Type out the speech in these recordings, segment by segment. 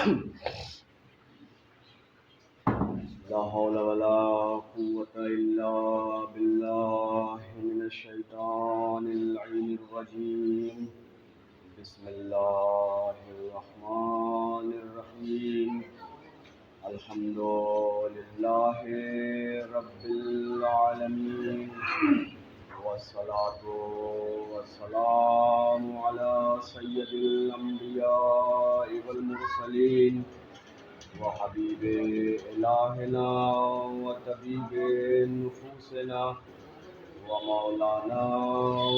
لا حول ولا قوة إلا بالله من الشيطان اللعين الرجيم. بسم الله الرحمن الرحيم. الحمد لله رب العالمين، والصلاة والسلام على سيد الأنبياء والمرسلين وحبيب إلهنا وطبيب نفوسنا ومولانا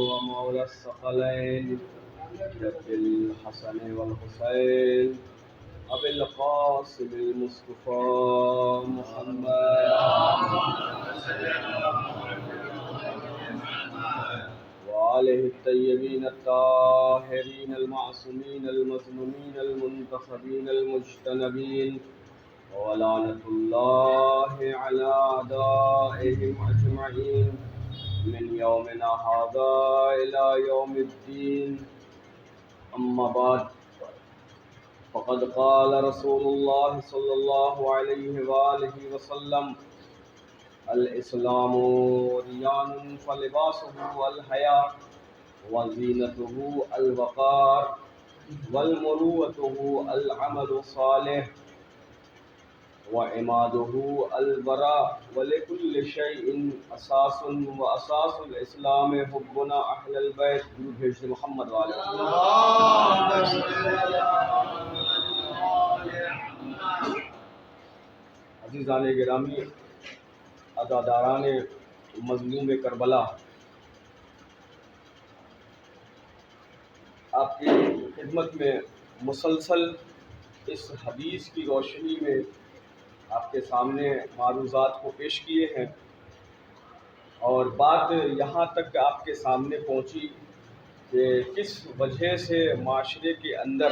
ومولى الثقلين جد الحسن والحسين أبي القاسم المصطفى محمد وآله الطيبين الطاهرين المعصومين المظلومين المنتخبين المجتنبين، ولعنة الله على أعدائهم أجمعين من يومنا هذا إلى يوم الدين. أما بعد، فقد قال رسول الله صلى الله عليه وآله وسلم: الإسلام ريان فلباسه الحياء، وزينته الوقار، والمروءة العمل الصالح، وعماده البراء، ولكل شيء أساس، وأساس الإسلام حبنا أهل البيت. درود بھیجتے محمد والے عزیزان گرامی، عزاداران مظلوم کربلا، آپ کی خدمت میں مسلسل اس حدیث کی روشنی میں آپ کے سامنے معروضات کو پیش کیے ہیں، اور بات یہاں تک آپ کے سامنے پہنچی کہ کس وجہ سے معاشرے کے اندر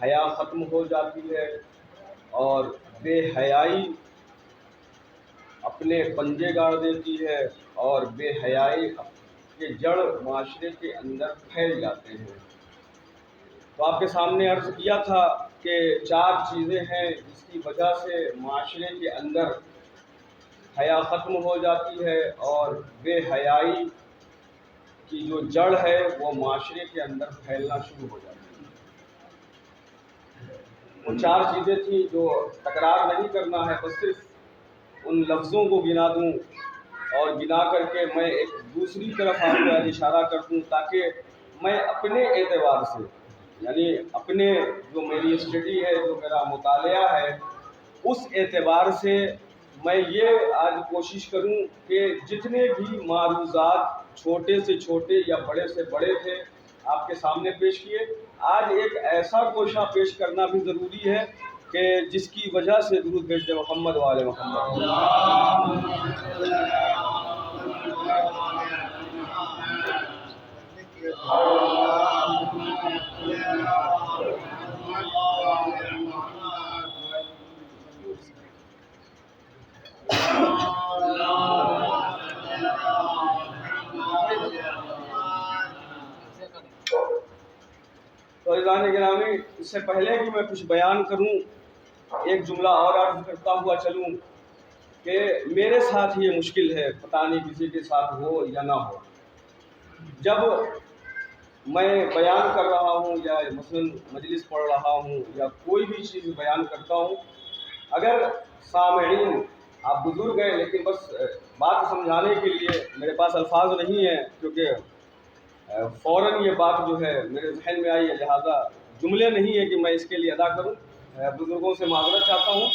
حیا ختم ہو جاتی ہے اور بے حیائی اپنے پنجے گاڑ دیتی ہے، اور بے حیائی کے جڑ معاشرے کے اندر پھیل جاتے ہیں۔ تو آپ کے سامنے عرض کیا تھا کہ 4 چیزیں ہیں جس کی وجہ سے معاشرے کے اندر حیا ختم ہو جاتی ہے اور بے حیائی کی جو جڑ ہے وہ معاشرے کے اندر پھیلنا شروع ہو جاتی ہے۔ وہ 4 چیزیں تھیں جو تکرار نہیں کرنا ہے، بس صرف ان لفظوں کو گنا دوں اور گنا کر کے میں ایک دوسری طرف آپ کو اشارہ کر دوں، تاکہ میں اپنے اعتبار سے، یعنی اپنے جو میری اسٹڈی ہے، جو میرا مطالعہ ہے، اس اعتبار سے میں یہ آج کوشش کروں کہ جتنے بھی معروضات چھوٹے سے چھوٹے یا بڑے سے بڑے تھے آپ کے سامنے پیش کیے، آج ایک ایسا گوشہ پیش کرنا بھی ضروری ہے کہ جس کی وجہ سے درود بھیجتے محمد والے محمد۔ تو عزیزان گرامی، اس سے پہلے کہ میں کچھ بیان کروں، ایک جملہ اور عرض کرتا ہوا چلوں کہ میرے ساتھ یہ مشکل ہے، پتہ نہیں کسی کے ساتھ ہو یا نہ ہو، جب میں بیان کر رہا ہوں یا مثلا مجلس پڑھ رہا ہوں یا کوئی بھی چیز بیان کرتا ہوں، اگر سامعین آپ بزرگ ہیں لیکن بس بات سمجھانے کے لیے میرے پاس الفاظ نہیں ہیں، کیونکہ فوراً یہ بات جو ہے میرے ذہن میں آئی ہے، لہٰذا جملے نہیں ہے کہ میں اس کے لیے ادا کروں۔ بزرگوں سے معذرت چاہتا ہوں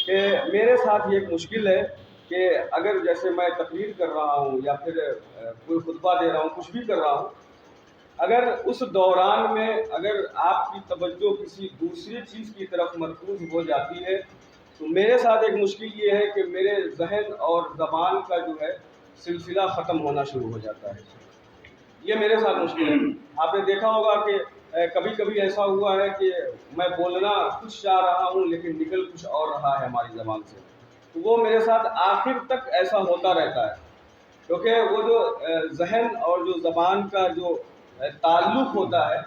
کہ میرے ساتھ یہ ایک مشکل ہے کہ اگر جیسے میں تقریر کر رہا ہوں یا پھر کوئی خطبہ دے رہا ہوں، کچھ بھی کر رہا ہوں، اگر اس دوران میں اگر آپ کی توجہ کسی دوسری چیز کی طرف مرکوز ہو جاتی ہے تو میرے ساتھ ایک مشکل یہ ہے کہ میرے ذہن اور زبان کا جو ہے سلسلہ ختم ہونا شروع ہو جاتا ہے۔ یہ میرے ساتھ مشکل ہے۔ آپ نے دیکھا ہوگا کہ کبھی کبھی ایسا ہوا ہے کہ میں بولنا کچھ چاہ رہا ہوں لیکن نکل کچھ اور رہا ہے ہماری زبان سے، تو وہ میرے ساتھ آخر تک ایسا ہوتا رہتا ہے، کیونکہ وہ جو ذہن اور جو زبان کا جو تعلق ہوتا ہے،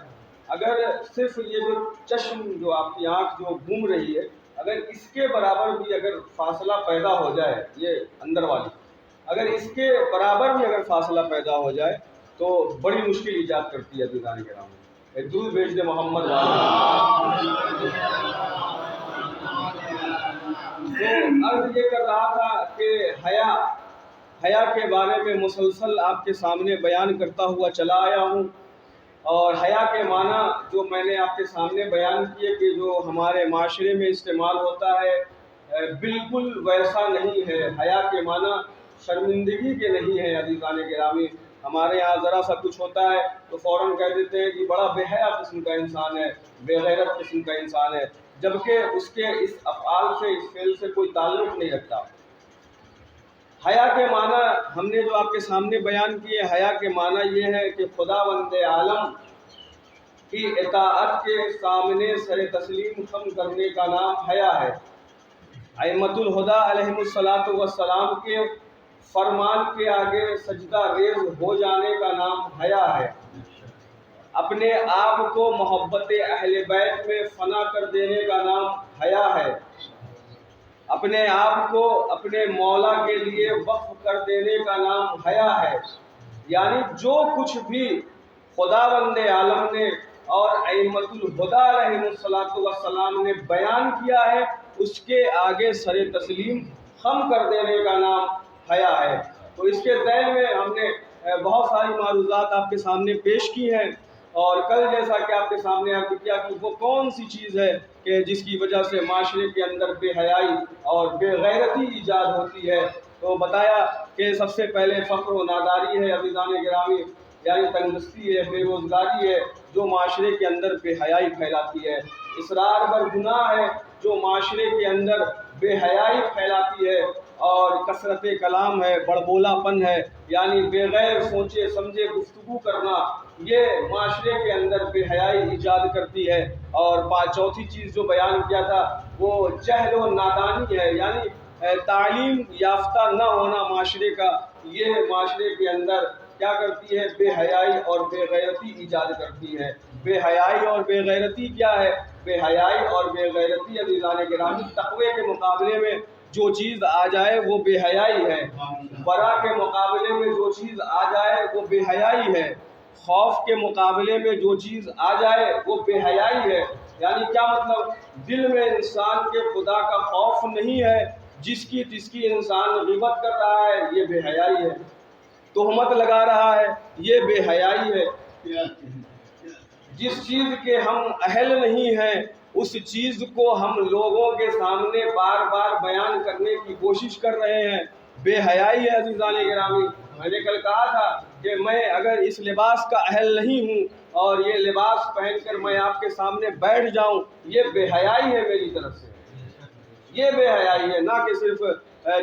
اگر صرف یہ جو چشم جو آپ کی آنکھ جو گھوم رہی ہے، اگر اس کے برابر بھی اگر فاصلہ پیدا ہو جائے، یہ اندر والی اگر اس کے برابر بھی اگر فاصلہ پیدا ہو جائے تو بڑی مشکل ایجاد کرتی ہے عزیزان کرام۔ ایک درود بھیج دے محمد والے۔ تو عرض یہ کر رہا تھا کہ حیا کے بارے میں مسلسل آپ کے سامنے بیان کرتا ہوا چلا آیا ہوں، اور حیا کے معنی جو میں نے آپ کے سامنے بیان کیے کہ جو ہمارے معاشرے میں استعمال ہوتا ہے بالکل ویسا نہیں ہے۔ حیا کے معنی شرمندگی کے نہیں ہے عزیزان گرامی۔ ہمارے یہاں ذرا سا کچھ ہوتا ہے تو فوراً کہہ دیتے ہیں کہ بڑا بے حیا قسم کا انسان ہے، بے غیرت قسم کا انسان ہے، جبکہ اس کے اس افعال سے، اس فعل سے کوئی تعلق نہیں رکھتا۔ حیا کے معنی ہم نے جو آپ کے سامنے بیان کیے، حیا کے معنی یہ ہے کہ خداوند عالم کی اطاعت کے سامنے سر تسلیم خم کرنے کا نام حیا ہے۔ ائمۃ الہدیٰ علیہم الصلاۃ والسلام کے فرمان کے آگے سجدہ ریز ہو جانے کا نام حیا ہے۔ اپنے آپ کو محبت اہل بیت میں فنا کر دینے کا نام حیا ہے۔ اپنے آپ کو اپنے مولا کے لیے وقف کر دینے کا نام حیا ہے۔ یعنی جو کچھ بھی خداوند عالم نے اور ائمۃ الہدیٰ علیہم الصلاۃ والسلام نے بیان کیا ہے، اس کے آگے سر تسلیم خم کر دینے کا نام حیا ہے۔ تو اس کے ذیل میں ہم نے بہت ساری معروضات آپ کے سامنے پیش کی ہیں، اور کل جیسا کہ آپ کے سامنے عرض کیا کہ وہ کون سی چیز ہے کہ جس کی وجہ سے معاشرے کے اندر بے حیائی اور بے غیرتی ایجاد ہوتی ہے، تو بتایا کہ سب سے پہلے فقر و ناداری ہے عزیزان گرامی، یعنی تنگدستی ہے، بے روزگاری ہے جو معاشرے کے اندر بے حیائی پھیلاتی ہے۔ اصرار بر گناہ ہے جو معاشرے کے اندر بے حیائی پھیلاتی ہے، اور کثرت کلام ہے، بڑبولا پن ہے، یعنی بغیر سوچے سمجھے گفتگو کرنا، یہ معاشرے کے اندر بے حیائی ایجاد کرتی ہے۔ اور چوتھی چیز جو بیان کیا تھا وہ جہل و نادانی ہے، یعنی تعلیم یافتہ نہ ہونا معاشرے کا، یہ معاشرے کے اندر کیا کرتی ہے؟ بے حیائی اور بے غیرتی ایجاد کرتی ہے۔ بے حیائی اور بے غیرتی کیا ہے؟ بے حیائی اور بے غیرتی عزیزان گرامی تقوی کے مقابلے میں جو چیز آ جائے وہ بے حیائی ہے، ورع کے مقابلے میں جو چیز آ جائے وہ بے حیائی ہے، خوف کے مقابلے میں جو چیز آ جائے وہ بے حیائی ہے۔ یعنی کیا مطلب؟ دل میں انسان کے خدا کا خوف نہیں ہے، جس کی تس کی انسان غیبت کر رہا ہے، یہ بے حیائی ہے، تہمت لگا رہا ہے، یہ بے حیائی ہے، جس چیز کے ہم اہل نہیں ہیں اس چیز کو ہم لوگوں کے سامنے بار بار بیان کرنے کی کوشش کر رہے ہیں، بے حیائی ہے عزیزان گرامی۔ میں نے کل کہا تھا کہ میں اگر اس لباس کا اہل نہیں ہوں اور یہ لباس پہن کر میں آپ کے سامنے بیٹھ جاؤں، یہ بے حیائی ہے میری طرف سے، یہ بے حیائی ہے، نہ کہ صرف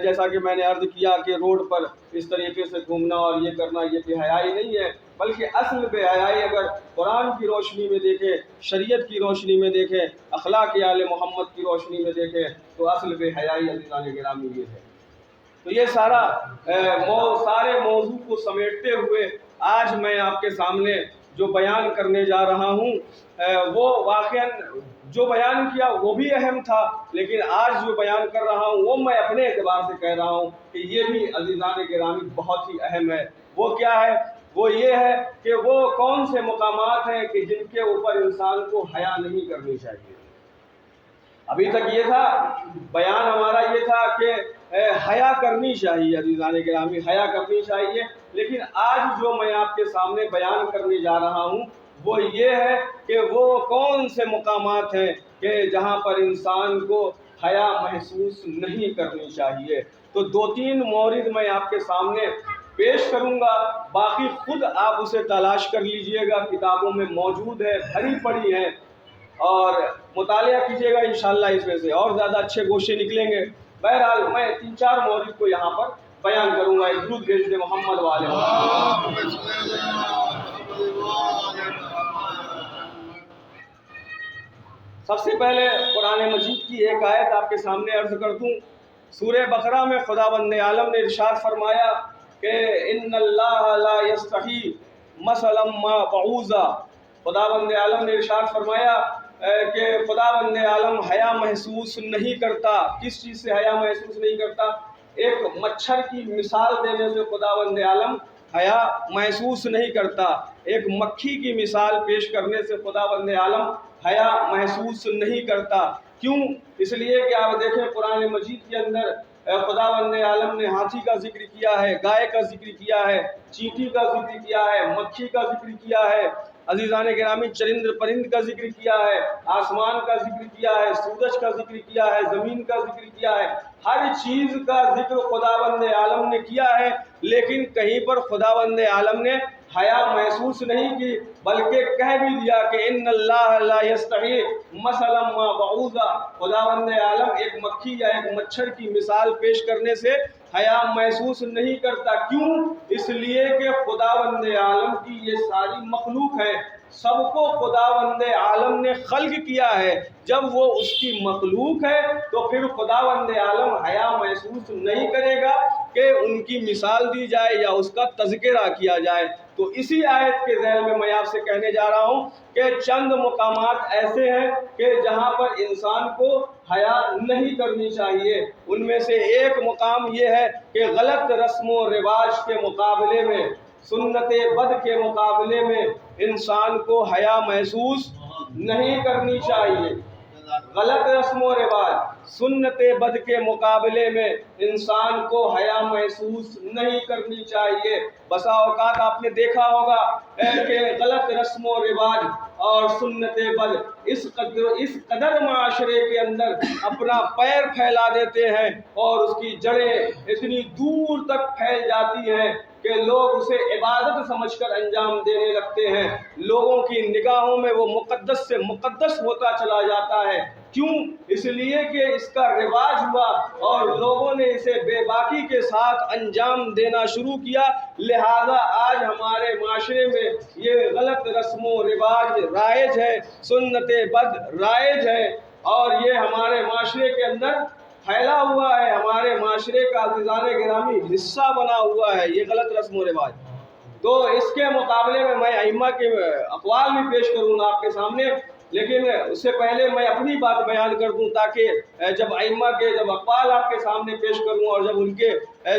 جیسا کہ میں نے عرض کیا کہ روڈ پر اس طریقے سے گھومنا اور یہ کرنا، یہ بے حیائی نہیں ہے، بلکہ اصل بے حیائی اگر قرآن کی روشنی میں دیکھیں، شریعت کی روشنی میں دیکھیں، اخلاق آل محمد کی روشنی میں دیکھیں، تو اصل بے حیائی عزیزان گرامی یہ ہے۔ تو یہ سارے موضوع کو سمیٹتے ہوئے آج میں آپ کے سامنے جو بیان کرنے جا رہا ہوں وہ واقعاً جو بیان کیا وہ بھی اہم تھا، لیکن آج جو بیان کر رہا ہوں وہ میں اپنے اعتبار سے کہہ رہا ہوں کہ یہ بھی عزیزان گرامی بہت ہی اہم ہے۔ وہ کیا ہے؟ وہ یہ ہے کہ وہ کون سے مقامات ہیں کہ جن کے اوپر انسان کو حیا نہیں کرنی چاہیے۔ ابھی تک یہ تھا، بیان ہمارا یہ تھا کہ حیا کرنی چاہیے عزیزان گرامی، حیا کرنی چاہیے، لیکن آج جو میں آپ کے سامنے بیان کرنے جا رہا ہوں وہ یہ ہے کہ وہ کون سے مقامات ہیں کہ جہاں پر انسان کو حیا محسوس نہیں کرنی چاہیے۔ تو 2-3 مورد میں آپ کے سامنے پیش کروں گا، باقی خود آپ اسے تلاش کر لیجئے گا، کتابوں میں موجود ہے، بھری پڑی ہیں، اور مطالعہ کیجیے گا، انشاءاللہ اس میں سے اور زیادہ اچھے گوشے نکلیں گے۔ بہرحال میں 3-4 مورد کو یہاں پر بیان کروں گا۔ ایک درود بھیج دے محمد والے۔ سب سے پہلے قرآن مجید کی ایک آیت آپ کے سامنے عرض کر دوں۔ سورہ بقرہ میں خداوند عالم نے ارشاد فرمایا کہ ان اللہ لا یستحی مثلا ما بعوضہ خداوند عالم نے ارشاد فرمایا کہ خداوند عالم حیا محسوس نہیں کرتا. کس چیز سے حیا محسوس نہیں کرتا؟ ایک مچھر کی مثال دینے سے خداوند عالم حیا محسوس نہیں کرتا. ایک مکھی کی مثال پیش کرنے سے خداوند عالم حیا محسوس نہیں کرتا. کیوں؟ اس لیے کہ آپ دیکھیں قرآن مجید کے اندر خداوند عالم نے ہاتھی کا ذکر کیا ہے، گائے کا ذکر کیا ہے، چینٹی کا ذکر کیا ہے، مکھی کا ذکر کیا ہے، عزیزان گرامی چرند پرند کا ذکر کیا ہے، آسمان کا ذکر کیا ہے، سورج کا ذکر کیا ہے، زمین کا ذکر کیا ہے. ہر چیز کا ذکر خداوند عالم نے کیا ہے، لیکن کہیں پر خداوند عالم نے حیا محسوس نہیں کی، بلکہ کہہ بھی دیا کہ ان اللہ لا یستحی مثلا ما بعوضہ. خداوند عالم ایک مکھی یا ایک مچھر کی مثال پیش کرنے سے حیا محسوس نہیں کرتا. کیوں؟ اس لیے کہ خداوند عالم کی یہ ساری مخلوق ہے، سب کو خداوند عالم نے خلق کیا ہے. جب وہ اس کی مخلوق ہے تو پھر خداوند عالم حیا محسوس نہیں کرے گا کہ ان کی مثال دی جائے یا اس کا تذکرہ کیا جائے. تو اسی آیت کے ذیل میں آپ سے کہنے جا رہا ہوں کہ چند مقامات ایسے ہیں کہ جہاں پر انسان کو حیا نہیں کرنی چاہیے. ان میں سے ایک مقام یہ ہے کہ غلط رسم و رواج کے مقابلے میں، سنت بد کے مقابلے میں انسان کو حیا محسوس نہیں کرنی چاہیے. غلط رسم و رواج، سنت بد کے مقابلے میں انسان کو حیا محسوس نہیں کرنی چاہیے. بسا اوقات آپ نے دیکھا ہوگا کہ غلط رسم و رواج اور سنت بد اس قدر معاشرے کے اندر اپنا پیر پھیلا دیتے ہیں اور اس کی جڑیں اتنی دور تک پھیل جاتی ہیں کہ لوگ اسے عبادت سمجھ کر انجام دینے لگتے ہیں. لوگوں کی نگاہوں میں وہ مقدس سے مقدس ہوتا چلا جاتا ہے. کیوں؟ اس لیے کہ اس کا رواج ہوا اور لوگوں نے اسے بے باکی کے ساتھ انجام دینا شروع کیا. لہذا آج ہمارے معاشرے میں یہ غلط رسم و رواج رائج ہے، سنت بد رائج ہے، اور یہ ہمارے معاشرے کے اندر پھیلا ہوا ہے، ہمارے معاشرے کا عزیزان گرامی حصہ بنا ہوا ہے یہ غلط رسم و رواج. تو اس کے مقابلے میں ائمہ کے اقوال بھی پیش کروں گا آپ کے سامنے، لیکن اس سے پہلے میں اپنی بات بیان کر دوں تاکہ جب ائمہ کے جب اقوال آپ کے سامنے پیش کروں اور جب ان کے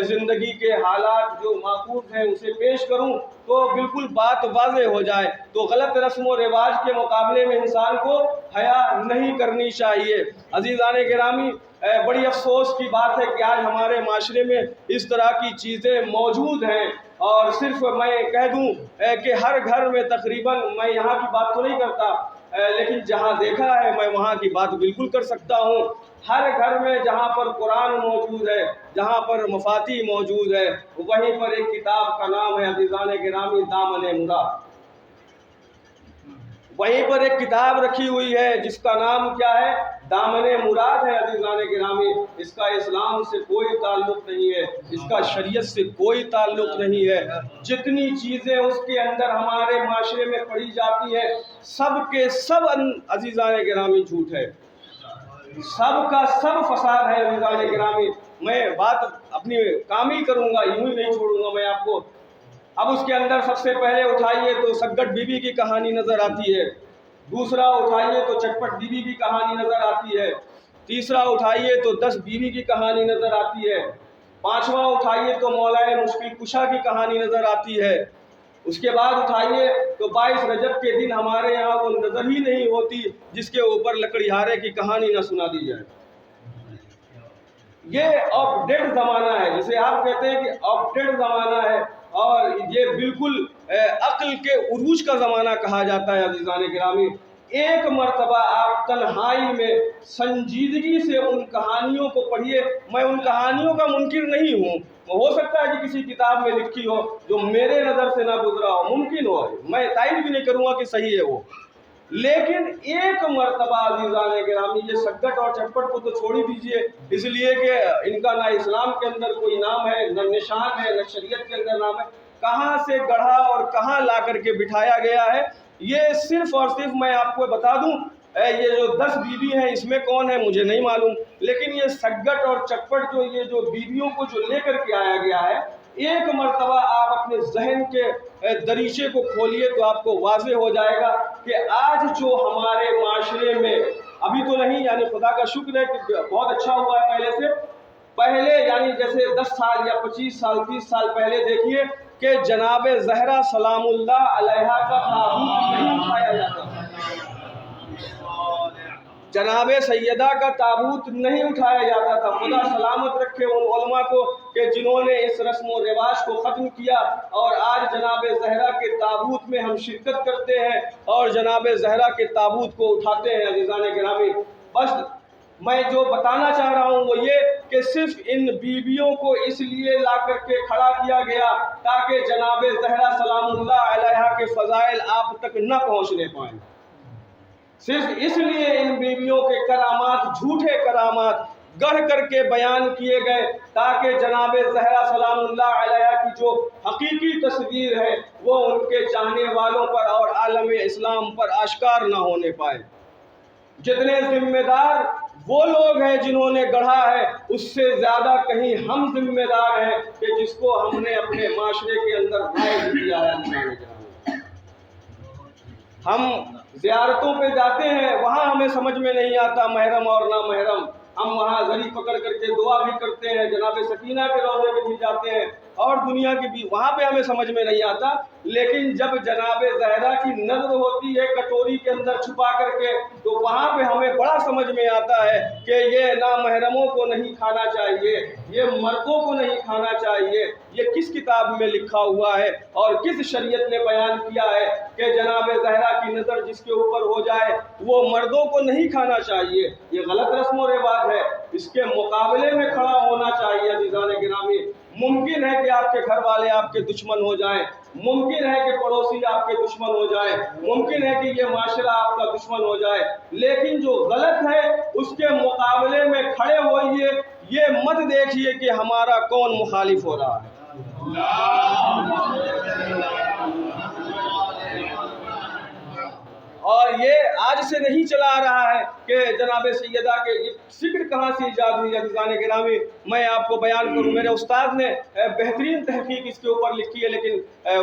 زندگی کے حالات جو معقول ہیں اسے پیش کروں تو بالکل بات واضح ہو جائے. تو غلط رسم و رواج کے مقابلے میں انسان کو حیا نہیں کرنی چاہیے. عزیزان گرامی بڑی افسوس کی بات ہے کہ آج ہمارے معاشرے میں اس طرح کی چیزیں موجود ہیں، اور صرف میں کہہ دوں کہ ہر گھر میں تقریباً، میں یہاں کی بات تو نہیں کرتا لیکن جہاں دیکھا ہے میں وہاں کی بات بالکل کر سکتا ہوں. ہر گھر میں جہاں پر قرآن موجود ہے، جہاں پر مفاتیح موجود ہے، وہیں پر ایک کتاب کا نام ہے عزیزان گرامی دامن مراد. وہیں پر ایک کتاب رکھی ہوئی ہے جس کا نام کیا ہے؟ دامن مراد ہے. عزیزان گرامی اس کا اسلام سے کوئی تعلق نہیں ہے، اس کا شریعت سے کوئی تعلق نہیں ہے. جتنی چیزیں اس کے اندر ہمارے معاشرے میں پڑھی جاتی ہیں سب کے سب عزیزان گرامی جھوٹ ہے، سب کا سب فساد ہے. عزیزان گرامی میں بات اپنی کامل کروں گا، یوں ہی نہیں چھوڑوں گا میں آپ کو. اب اس کے اندر سب سے پہلے اٹھائیے تو سگٹ بی بی کی کہانی نظر آتی ہے، دوسرا اٹھائیے تو چٹپٹ بی بی کی کہانی نظر آتی ہے، تیسرا اٹھائیے تو 10 بیوی کی کہانی نظر آتی ہے، پانچواں اٹھائیے تو مولا مشکل کشا کی کہانی نظر آتی ہے. اس کے بعد اٹھائیے تو 22 رجب کے دن ہمارے یہاں وہ نظر ہی نہیں ہوتی جس کے اوپر لکڑیہارے کی کہانی نہ سنا دی جائے. یہ اپ ڈیٹ زمانہ ہے، جسے آپ کہتے ہیں کہ اپ ڈیٹ زمانہ ہے، اور یہ بالکل عقل کے عروج کا زمانہ کہا جاتا ہے. عزیزان گرامی ایک مرتبہ آپ تنہائی میں سنجیدگی سے ان کہانیوں کو پڑھیے. میں ان کہانیوں کا منکر نہیں ہوں، ہو سکتا ہے کہ کسی کتاب میں لکھی ہو جو میرے نظر سے نہ گزرا ہو، ممکن ہو، میں تائید بھی نہیں کروں گا کہ صحیح ہے وہ، لیکن ایک مرتبہ عزیزان گرامی یہ سگٹ اور چٹپٹ کو تو چھوڑ ہی دیجیے، اس لیے کہ ان کا نہ اسلام کے اندر کوئی نام ہے، نہ نشان ہے، نہ شریعت کے اندر نام ہے. کہاں سے گڑھا اور کہاں لا کر کے بٹھایا گیا ہے. یہ صرف اور صرف میں آپ کو بتا دوں یہ جو 10 بیوی ہیں اس میں کون ہے مجھے نہیں معلوم، لیکن یہ سگٹ اور چٹپٹ جو یہ جو بیویوں کو جو لے کر کے آیا گیا ہے ایک مرتبہ آپ اپنے ذہن کے دریچے کو کھولیے تو آپ کو واضح ہو جائے گا کہ آج جو ہمارے معاشرے میں ابھی تو نہیں، یعنی خدا کا شکر ہے کہ بہت اچھا ہوا ہے پہلے سے، پہلے یعنی جیسے 10 سال یا 25 سال 30 سال پہلے دیکھیے کہ جناب زہرا سلام اللہ علیہا کا تابوت نہیں اٹھایا جاتا تھا، جناب سیدہ کا تابوت نہیں اٹھایا جاتا تھا۔ خدا سلامت رکھے ان علماء کو کہ جنہوں نے اس رسم و رواج کو ختم کیا، اور آج جناب زہرا کے تابوت میں ہم شرکت کرتے ہیں اور جناب زہرا کے تابوت کو اٹھاتے ہیں۔ عزیزان گرامی، بس میں جو بتانا چاہ رہا ہوں وہ یہ کہ صرف ان بیویوں کو اس لیے لا کر کے کھڑا کیا گیا تاکہ جناب زہرا سلام اللہ علیہا کے فضائل آپ تک نہ پہنچنے پائیں، صرف اس لیے ان بیویوں کے کرامات، جھوٹے کرامات گڑھ کر کے بیان کیے گئے تاکہ جناب زہرا سلام اللہ علیہا کی جو حقیقی تصویر ہے وہ ان کے چاہنے والوں پر اور عالم اسلام پر آشکار نہ ہونے پائے۔ جتنے ذمہ دار وہ لوگ ہیں جنہوں نے گڑھا ہے، اس سے زیادہ کہیں ہم ذمہ دار ہیں کہ جس کو ہم نے اپنے معاشرے کے اندر رائج کیا ہے۔ ہم زیارتوں پہ جاتے ہیں، وہاں ہمیں سمجھ میں نہیں آتا محرم اور نامحرم، ہم وہاں زری پکڑ کر کے دعا بھی کرتے ہیں، جناب سکینہ کے روضے پہ بھی جاتے ہیں اور دنیا کی بھی، وہاں پہ ہمیں سمجھ میں نہیں آتا۔ لیکن جب جناب زہرا کی نظر ہوتی ہے کٹوری کے اندر چھپا کر کے تو وہاں پہ ہمیں بڑا سمجھ میں آتا ہے کہ یہ نامحرموں کو نہیں کھانا چاہیے، یہ مردوں کو نہیں کھانا چاہیے۔ یہ کس کتاب میں لکھا ہوا ہے اور کس شریعت نے بیان کیا ہے کہ جناب زہرا کی نظر جس کے اوپر ہو جائے وہ مردوں کو نہیں کھانا چاہیے؟ یہ غلط رسم و رواج ہے، اس کے مقابلے میں کھڑا ہونا چاہیے۔ عزیزان گرامی، ممکن ہے کہ آپ کے گھر والے آپ کے دشمن ہو جائیں، ممکن ہے کہ پڑوسی آپ کے دشمن ہو جائیں، ممکن ہے کہ یہ معاشرہ آپ کا دشمن ہو جائے، لیکن جو غلط ہے اس کے مقابلے میں کھڑے ہوئیے، یہ مت دیکھیے کہ ہمارا کون مخالف ہو رہا ہے۔ اور یہ آج سے نہیں چلا آ رہا ہے کہ جناب سیدہ کے یہ فکر کہاں سے ایجاد ہوئی۔ عزیزان گرامی، میں آپ کو بیان کروں، میرے استاد نے بہترین تحقیق اس کے اوپر لکھی ہے، لیکن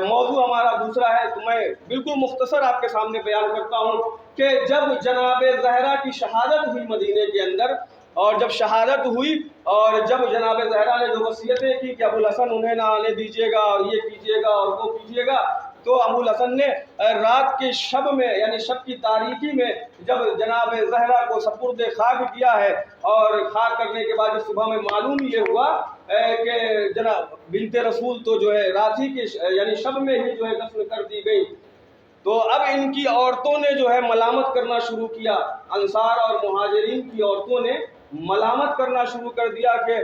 موضوع ہمارا دوسرا ہے تو میں بالکل مختصر آپ کے سامنے بیان کرتا ہوں کہ جب جناب زہرا کی شہادت ہوئی مدینے کے اندر، اور جب شہادت ہوئی اور جب جناب زہرا نے جو وصیتیں کی کہ ابوالحسن انہیں نہ آنے دیجیے گا اور یہ کیجیے گا اور وہ کیجیے گا، تو ابوالحسن نے رات کے شب میں یعنی شب کی تاریکی میں جب جناب زہرا کو سپرد خاک کیا ہے، اور خاک کرنے کے بعد صبح میں معلوم یہ ہوا کہ جناب بنت رسول تو جو ہے رات ہی کے یعنی شب میں ہی جو ہے دفن کر دی گئی، تو اب ان کی عورتوں نے جو ہے ملامت کرنا شروع کیا، انصار اور مہاجرین کی عورتوں نے ملامت کرنا شروع کر دیا کہ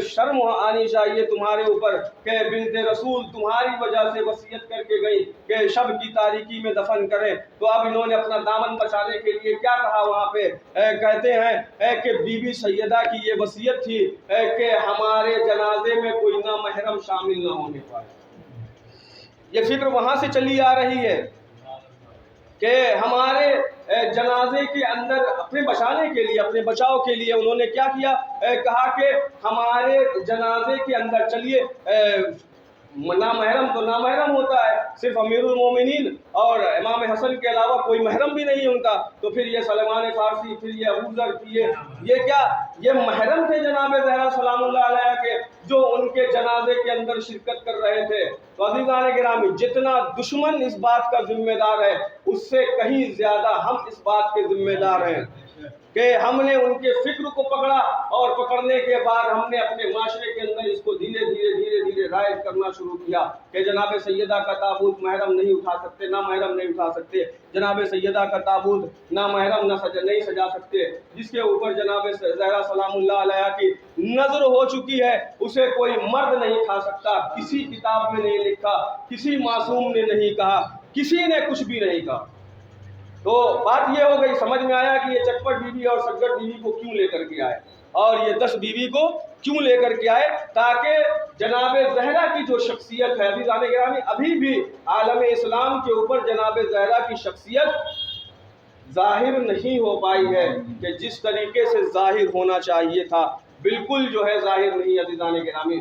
شرم آنی چاہیے تمہارے اوپر کہ بنت رسول تمہاری وجہ سے وصیت کر کے گئی کہ شب کی تاریکی میں دفن کریں۔ تو اب انہوں نے اپنا دامن بچانے کے لیے کیا کہا وہاں پہ، کہتے ہیں کہ بی بی سیدہ کی یہ وصیت تھی کہ ہمارے جنازے میں کوئی نامحرم شامل نہ ہونے پائے۔ یہ فکر وہاں سے چلی آ رہی ہے کہ ہمارے جنازے کے اندر اپنے بچانے کے لیے، اپنے بچاؤ کے لیے انہوں نے کیا کیا، کہا کہ ہمارے جنازے کے اندر چلیے نامحرم تو نامحرم ہوتا ہے، صرف امیر المومنین اور امام حسن کے علاوہ کوئی محرم بھی نہیں ان کا، تو پھر یہ سلمان فارسی، پھر یہ ابو ذر، یہ کیا، یہ محرم تھے جناب زہرا سلام اللہ علیہ کے جو ان کے جنازے کے اندر شرکت کر رہے تھے۔ تو عزیزان گرامی، جتنا دشمن اس بات کا ذمہ دار ہے اس سے کہیں زیادہ ہم اس بات کے ذمہ دار ہیں کہ ہم نے ان کے فکر کو پکڑا اور پکڑنے کے بعد ہم نے اپنے معاشرے کے اندر اس کو دھیرے دھیرے رائج کرنا شروع کیا کہ جناب سیدہ کا تابوت محرم نہیں اٹھا سکتے، نامحرم نہیں اٹھا سکتے، جناب سیدہ کا تابوت نامحرم نہیں سجا سکتے، جس کے اوپر جناب زہرا سلام اللہ علیہ کی نظر ہو چکی ہے اسے کوئی مرد نہیں کھا سکتا، کسی کتاب میں نہیں لکھا، کسی معصوم نے نہیں کہا، کسی نے کچھ بھی نہیں کہا۔ تو بات یہ ہو گئی، سمجھ میں آیا کہ یہ چٹپٹ بیوی اور سگٹ بیوی کو کیوں لے کر کے آئے اور یہ 10 بیوی کو کیوں لے کر کے آئے، تاکہ جناب زہرا کی جو شخصیت ہے، عزیزان گرامی ابھی بھی عالم اسلام کے اوپر جناب زہرا کی شخصیت ظاہر نہیں ہو پائی ہے کہ جس طریقے سے ظاہر ہونا چاہیے تھا، بالکل جو ہے ظاہر نہیں۔ عزیزان گرامی،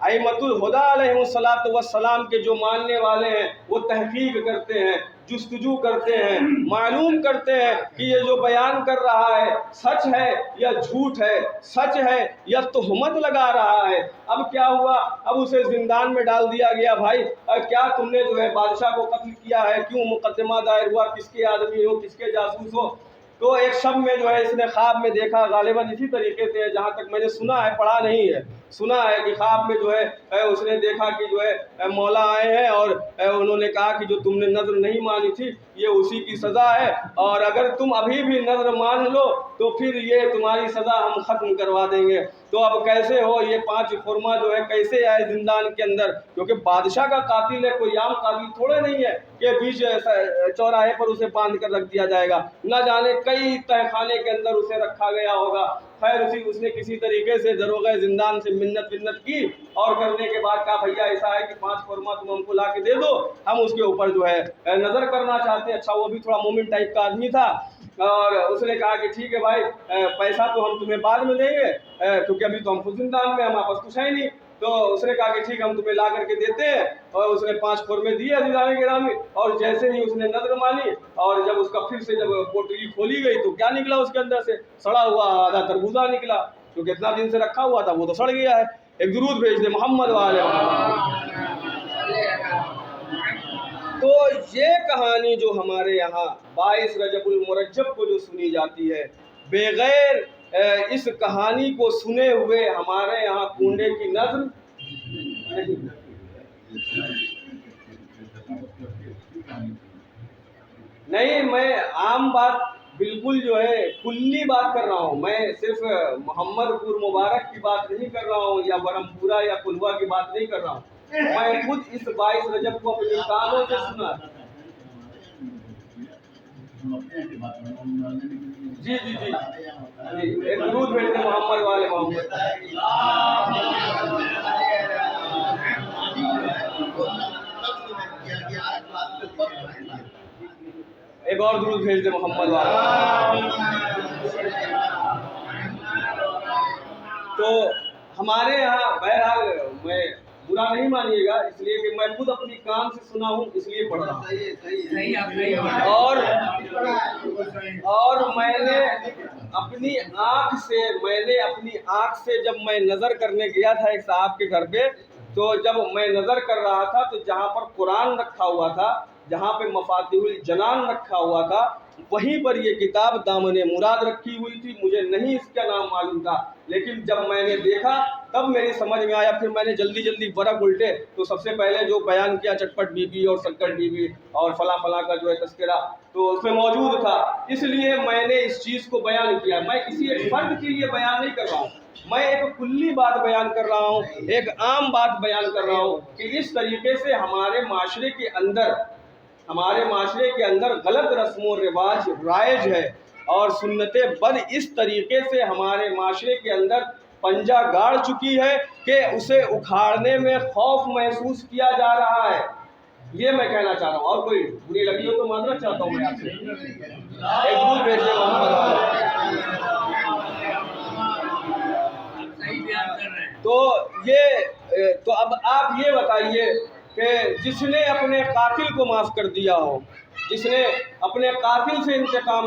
ائمۃ الہدیٰ علیہم السلام کے جو ماننے والے ہیں وہ تحقیق کرتے ہیں، جستجو کرتے ہیں، معلوم کرتے ہیں کہ یہ جو بیان کر رہا ہے سچ ہے یا جھوٹ ہے، سچ ہے یا تہمت لگا رہا ہے۔ اب کیا ہوا، اب اسے زندان میں ڈال دیا گیا۔ بھائی کیا تم نے جو ہے بادشاہ کو قتل کیا ہے، کیوں مقدمہ دائر ہوا، کس کے آدمی ہو، کس کے جاسوس ہو؟ تو ایک شب میں جو ہے اس نے خواب میں دیکھا، غالباً اسی طریقے سے جہاں تک میں نے سنا ہے، پڑھا نہیں ہے، سنا ہے کہ خواب میں جو ہے اس نے دیکھا کہ جو ہے مولا آئے ہیں اور انہوں نے کہا کہ جو تم نے نظر نہیں مانی تھی یہ اسی کی سزا ہے، اور اگر تم ابھی بھی نظر مان لو تو پھر یہ تمہاری سزا ہم ختم کروا دیں گے۔ تو اب کیسے ہو، یہ 5 خرما جو ہے کیسے آئے زندان کے اندر، کیونکہ بادشاہ کا قاتل ہے، کوئی عام قاتل تھوڑے نہیں ہے کہ بیچ چوراہے پر اسے باندھ کر رکھ دیا جائے گا، نہ جانے کئی تہہ خانے کے اندر اسے رکھا گیا ہوگا۔ خیر اس نے کسی طریقے سے دروغہ زندان سے منت کی، اور کرنے کے بعد کہا بھیا ایسا ہے کہ 5 خرما تم ہم کو لا کے دے دو، ہم اس کے اوپر جو ہے نظر کرنا چاہتے ہیں۔ اچھا وہ بھی تھوڑا مومن ٹائپ کا آدمی تھا، اور اس نے کہا کہ ٹھیک ہے بھائی، پیسہ تو ہم تمہیں بعد میں دیں گے کیونکہ ابھی تو ہم خود زندان میں، ہمارے پاس کچھ ہے نہیں۔ تو اس نے کہا کہ ٹھیک ہے ہم تمہیں لا کر کے دیتے ہیں، اور اس نے 5 خرمے دیے عزیزان گرامی، اور جیسے ہی اس نے نظر مانی اور جب اس کا پھر سے جب پوٹلی کھولی گئی تو کیا نکلا اس کے اندر سے؟ سڑا ہوا آدھا تربوزہ نکلا، جو کتنا دن سے رکھا ہوا تھا وہ تو سڑ گیا ہے۔ ایک درود بھیج دے محمد والے محمد۔ تو یہ کہانی جو ہمارے یہاں 22 رجب المرجب کو جو سنی جاتی ہے، بغیر اس کہانی کو سنے ہوئے ہمارے یہاں کنڈے کی نظر نہیں۔ میں عام بات بالکل جو ہے کلی بات کر رہا ہوں، میں صرف محمد پور مبارک کی بات نہیں کر رہا ہوں، یا برہم پورہ یا کلوا کی بات نہیں کر رہا ہوں، میں خود اس 22 رجب کو اپنی کانوں سے سنا۔ جی جی جی جی، ایک درود بھیجتے محمد والے محمد۔ ایک اور درود بھیج دے محمد والے۔ تو ہمارے یہاں بہرحال میں برا نہیں مانیے گا، اس لیے کہ میں خود اپنی کان سے سنا ہوں، اس لیے پڑھ رہا ہوں، اور میں نے اپنی آنکھ سے جب میں نظر کرنے گیا تھا ایک صاحب کے گھر پہ، تو جب میں نظر کر رہا تھا تو جہاں پر قرآن رکھا ہوا تھا، جہاں پہ مفاتیح الجنان رکھا ہوا تھا، وہیں پر یہ کتاب دامن مراد رکھی ہوئی تھی۔ مجھے نہیں اس کا نام معلوم تھا، لیکن جب میں نے دیکھا تب میری سمجھ میں آیا۔ پھر میں نے جلدی جلدی برق الٹے تو سب سے پہلے جو بیان کیا چٹپٹ بی بی اور سکر بی بی اور فلاں فلاں کا جو ہے تذکرہ تو اس میں موجود تھا، اس لیے میں نے اس چیز کو بیان کیا۔ میں کسی ایک فرد کے لیے بیان نہیں کر رہا ہوں، میں ایک کلی بات بیان کر رہا ہوں، ایک عام بات بیان کر رہا ہوں کہ اس طریقے سے ہمارے معاشرے کے اندر غلط رسم و رواج رائج ہے، اور سنت بد اس طریقے سے ہمارے معاشرے کے اندر پنجہ گاڑ چکی ہے کہ اسے اکھاڑنے میں خوف محسوس کیا جا رہا ہے۔ یہ میں کہنا چاہ رہا ہوں، اور کوئی بری لگی ہو تو معذرت چاہتا ہوں میں آپ سے۔ ایک دور بھیجے تو اب آپ یہ بتائیے کہ جس نے اپنے قاتل کو معاف کر دیا ہو، جس نے اپنے قاتل سے انتقام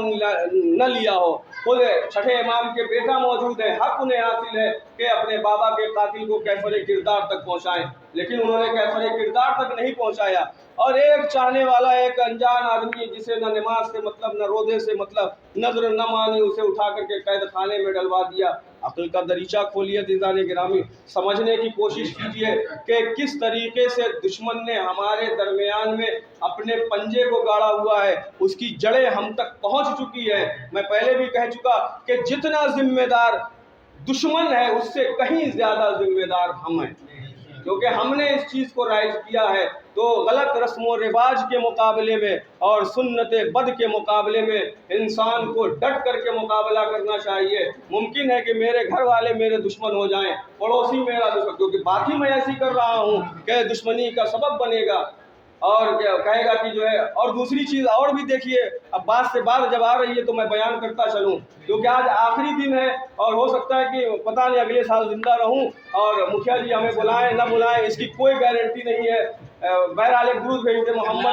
نہ لیا ہو، خود چھٹے امام کے بیٹا موجود ہے، حق انہیں حاصل ہے کہ اپنے بابا کے قاتل کو کیفر کردار تک پہنچائیں، لیکن انہوں نے کیفر کردار تک نہیں پہنچایا۔ اور ایک چاہنے والا، ایک انجان آدمی جسے نہ نماز سے مطلب، نہ روزے سے مطلب، نظر نہ مانی، اسے اٹھا کر کے قید خانے میں ڈلوا دیا۔ عقل کا دریچہ کھولیے عزیزان گرامی، سمجھنے کی کوشش کیجیے کہ کس طریقے سے دشمن نے ہمارے درمیان میں اپنے پنجے کو گاڑا ہوا ہے، اس کی جڑیں ہم تک پہنچ چکی ہے۔ میں پہلے بھی کہہ چکا کہ جتنا ذمہ دار دشمن ہے اس سے کہیں زیادہ ذمہ دار ہم ہیں، کیونکہ ہم نے اس چیز کو رائج کیا ہے۔ تو غلط رسم و رواج کے مقابلے میں اور سنت بد کے مقابلے میں انسان کو ڈٹ کر کے مقابلہ کرنا چاہیے۔ ممکن ہے کہ میرے گھر والے میرے دشمن ہو جائیں، پڑوسی میرا دشمن، کیونکہ بات ہی میں ایسی کر رہا ہوں کہ دشمنی کا سبب بنے گا، اور کہے گا کہ جو ہے، اور دوسری چیز اور بھی دیکھیے، اب بات سے بات جب آ رہی ہے تو میں بیان کرتا چلوں، کیونکہ آج آخری دن ہے اور ہو سکتا ہے کہ پتہ نہیں اگلے سال زندہ رہوں اور مکھیا جی ہمیں بلائیں نہ بلائیں، اس کی کوئی گارنٹی نہیں ہے۔ بہرحال ایک درود بھیج دے محمد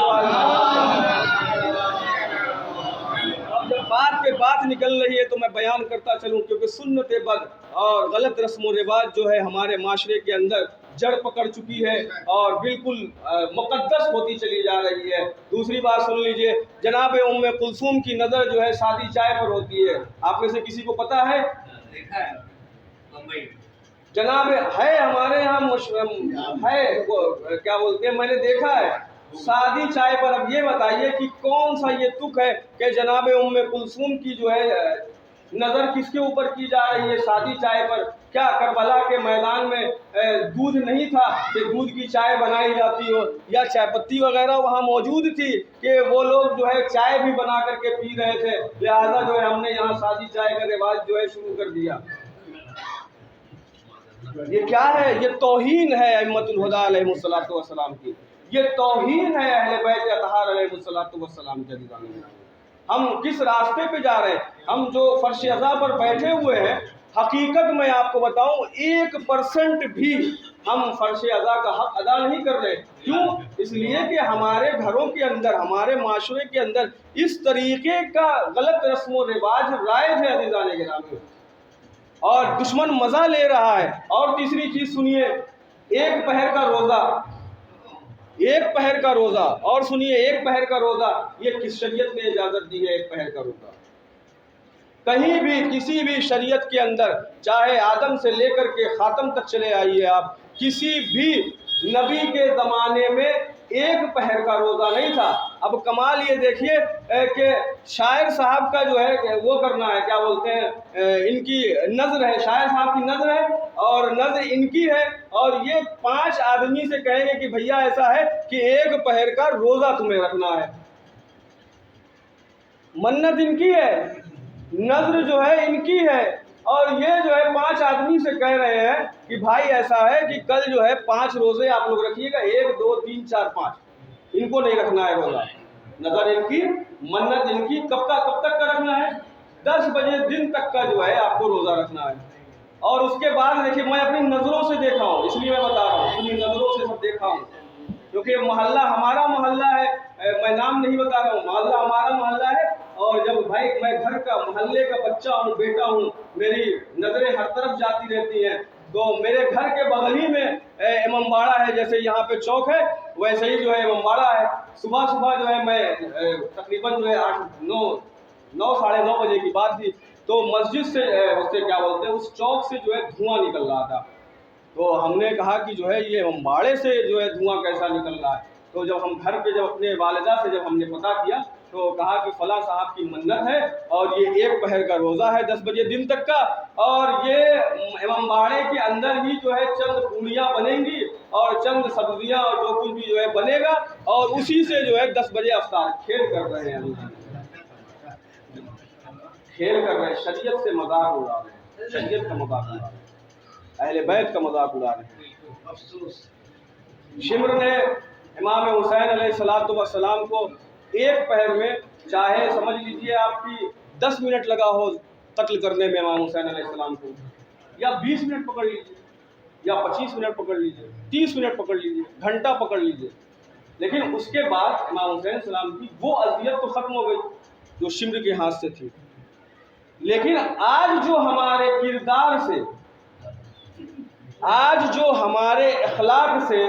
اب جب بات پہ بات نکل رہی ہے تو میں بیان کرتا چلوں، کیونکہ سنت بد اور غلط رسم و رواج جو ہے ہمارے معاشرے کے اندر جڑ پکڑ چکی ہے اور بالکل مقدس ہوتی چلی جا رہی ہے۔ دوسری بات سن لیجئے، جناب ام کلثوم کی نظر جو ہے شادی چائے پر ہوتی ہے، آپ میں سے کسی کو پتا ہے؟ جناب ہے ہمارے یہاں ہے کیا بولتے ہیں، میں نے دیکھا ہے شادی چائے پر۔ اب یہ بتائیے کہ کون سا یہ تک ہے کہ جناب ام کلثوم کی جو ہے نظر کس کے اوپر کی جا رہی ہے شادی چائے پر؟ کیا کربلا کے میدان میں دودھ نہیں تھا کہ دودھ کی چائے بنائی جاتی ہو، یا چائے پتی وغیرہ وہاں موجود تھی کہ وہ لوگ جو ہے چائے بھی بنا کر کے پی رہے تھے، لہذا جو ہے ہم نے یہاں شادی چائے کا رواج جو ہے شروع کر دیا؟ یہ کیا ہے؟ یہ توہین ہے ائمۃ الہدیٰ علیہ الصلوۃ والسلام کی، یہ توہین ہے اہل بیت اطہار علیہ الصلوۃ والسلام کے۔ ہم کس راستے پہ جا رہے ہیں؟ ہم جو فرش ازاں پر بیٹھے ہوئے ہیں، حقیقت میں آپ کو بتاؤں 1% بھی ہم فرش ازاں کا حق ادا نہیں کر رہے۔ کیوں؟ اس لیے کہ ہمارے گھروں کے اندر، ہمارے معاشرے کے اندر اس طریقے کا غلط رسم و رواج رائج ہے عزیزان گرامی، اور دشمن مزہ لے رہا ہے۔ اور تیسری چیز سنیے، ایک پہر کا روزہ، ایک پہر کا روزہ، اور سنیے ایک پہر کا روزہ یہ کس شریعت نے اجازت دی ہے؟ ایک پہر کا روزہ کہیں بھی کسی بھی شریعت کے اندر، چاہے آدم سے لے کر کے خاتم تک چلے آئیے آپ، کسی بھی نبی کے زمانے میں ایک پہر کا روزہ نہیں تھا۔ اب کمال یہ دیکھیے کہ شاعر صاحب کا جو ہے وہ کرنا ہے، کیا بولتے ہیں، ان کی نظر ہے، شاعر صاحب کی نظر ہے اور نظر ان کی ہے، اور یہ 5 آدمی سے کہیں گے کہ بھیا ایسا ہے کہ ایک پہر کا روزہ تمہیں رکھنا ہے۔ منت ان کی ہے، نظر جو ہے ان کی ہے، اور یہ جو ہے 5 آدمی سے کہہ رہے ہیں کہ بھائی ایسا ہے کہ کل جو ہے 5 روزے آپ لوگ رکھیے گا، 1 2 3 4 5، ان کو نہیں رکھنا ہے روزہ۔ نظر ان کی، منت ان کی، کب تک کا رکھنا ہے؟ 10 بجے دن تک کا جو ہے آپ کو روزہ رکھنا ہے۔ اور اس کے بعد دیکھیے، میں اپنی نظروں سے دیکھا ہوں، اس لیے میں بتا رہا ہوں، اپنی نظروں سے سب دیکھا ہوں، کیونکہ محلہ ہمارا محلہ ہے، میں نام نہیں بتا رہا ہوں، محلہ ہمارا محلہ ہے، اور جب بھائی میں گھر کا، محلے کا بچہ ہوں، بیٹا ہوں، میری نظریں ہر طرف جاتی رہتی ہیں، تو میرے گھر کے بغل ہی میں امام باڑہ ہے، جیسے یہاں پہ چوک ہے ویسے ہی جو ہے امام باڑہ ہے۔ صبح جو ہے میں تقریباً جو ہے 9 ساڑھے 9 بجے کی بات تھی، تو مسجد سے اس سے کیا بولتے ہیں، اس چوک سے جو ہے دھواں نکل رہا تھا، تو ہم نے کہا کہ جو ہے یہ امام باڑے سے جو ہے دھواں کیسا نکل رہا ہے؟ تو جب ہم گھر پہ، جب اپنے والدہ سے جب ہم نے پتہ کیا تو کہا کہ فلاں صاحب کی منت ہے اور یہ ایک پہر کا روزہ ہے 10 بجے دن تک کا، اور یہ امام باڑے کے اندر ہی جو ہے چند پوڑیاں بنیں گی اور چند سبزیاں اور جو کچھ بھی جو ہے بنے گا، اور اسی سے جو ہے 10 بجے افطار۔ کھیل کر رہے ہیں، کھیل کر رہے ہیں، شریعت سے مذاق اڑا رہے ہیں، شریعت کا مذاق اڑا رہے ہیں، اہل بیت کا مذاق اڑا رہے ہیں۔ شمر نے امام حسین علیہ الصلوۃ والسلام کو ایک پہر میں، چاہے سمجھ لیجئے آپ کی 10 منٹ لگا ہو قتل کرنے میں امام حسین علیہ السلام کو، یا 20 منٹ پکڑ لیجئے، یا 25 منٹ پکڑ لیجئے، 30 منٹ پکڑ لیجئے، گھنٹہ پکڑ لیجئے، لیکن اس کے بعد امام حسین علیہ السلام کی وہ اذیت تو ختم ہو گئی جو شمر کے ہاتھ سے تھی۔ لیکن آج جو ہمارے کردار سے، آج جو ہمارے اخلاق سے،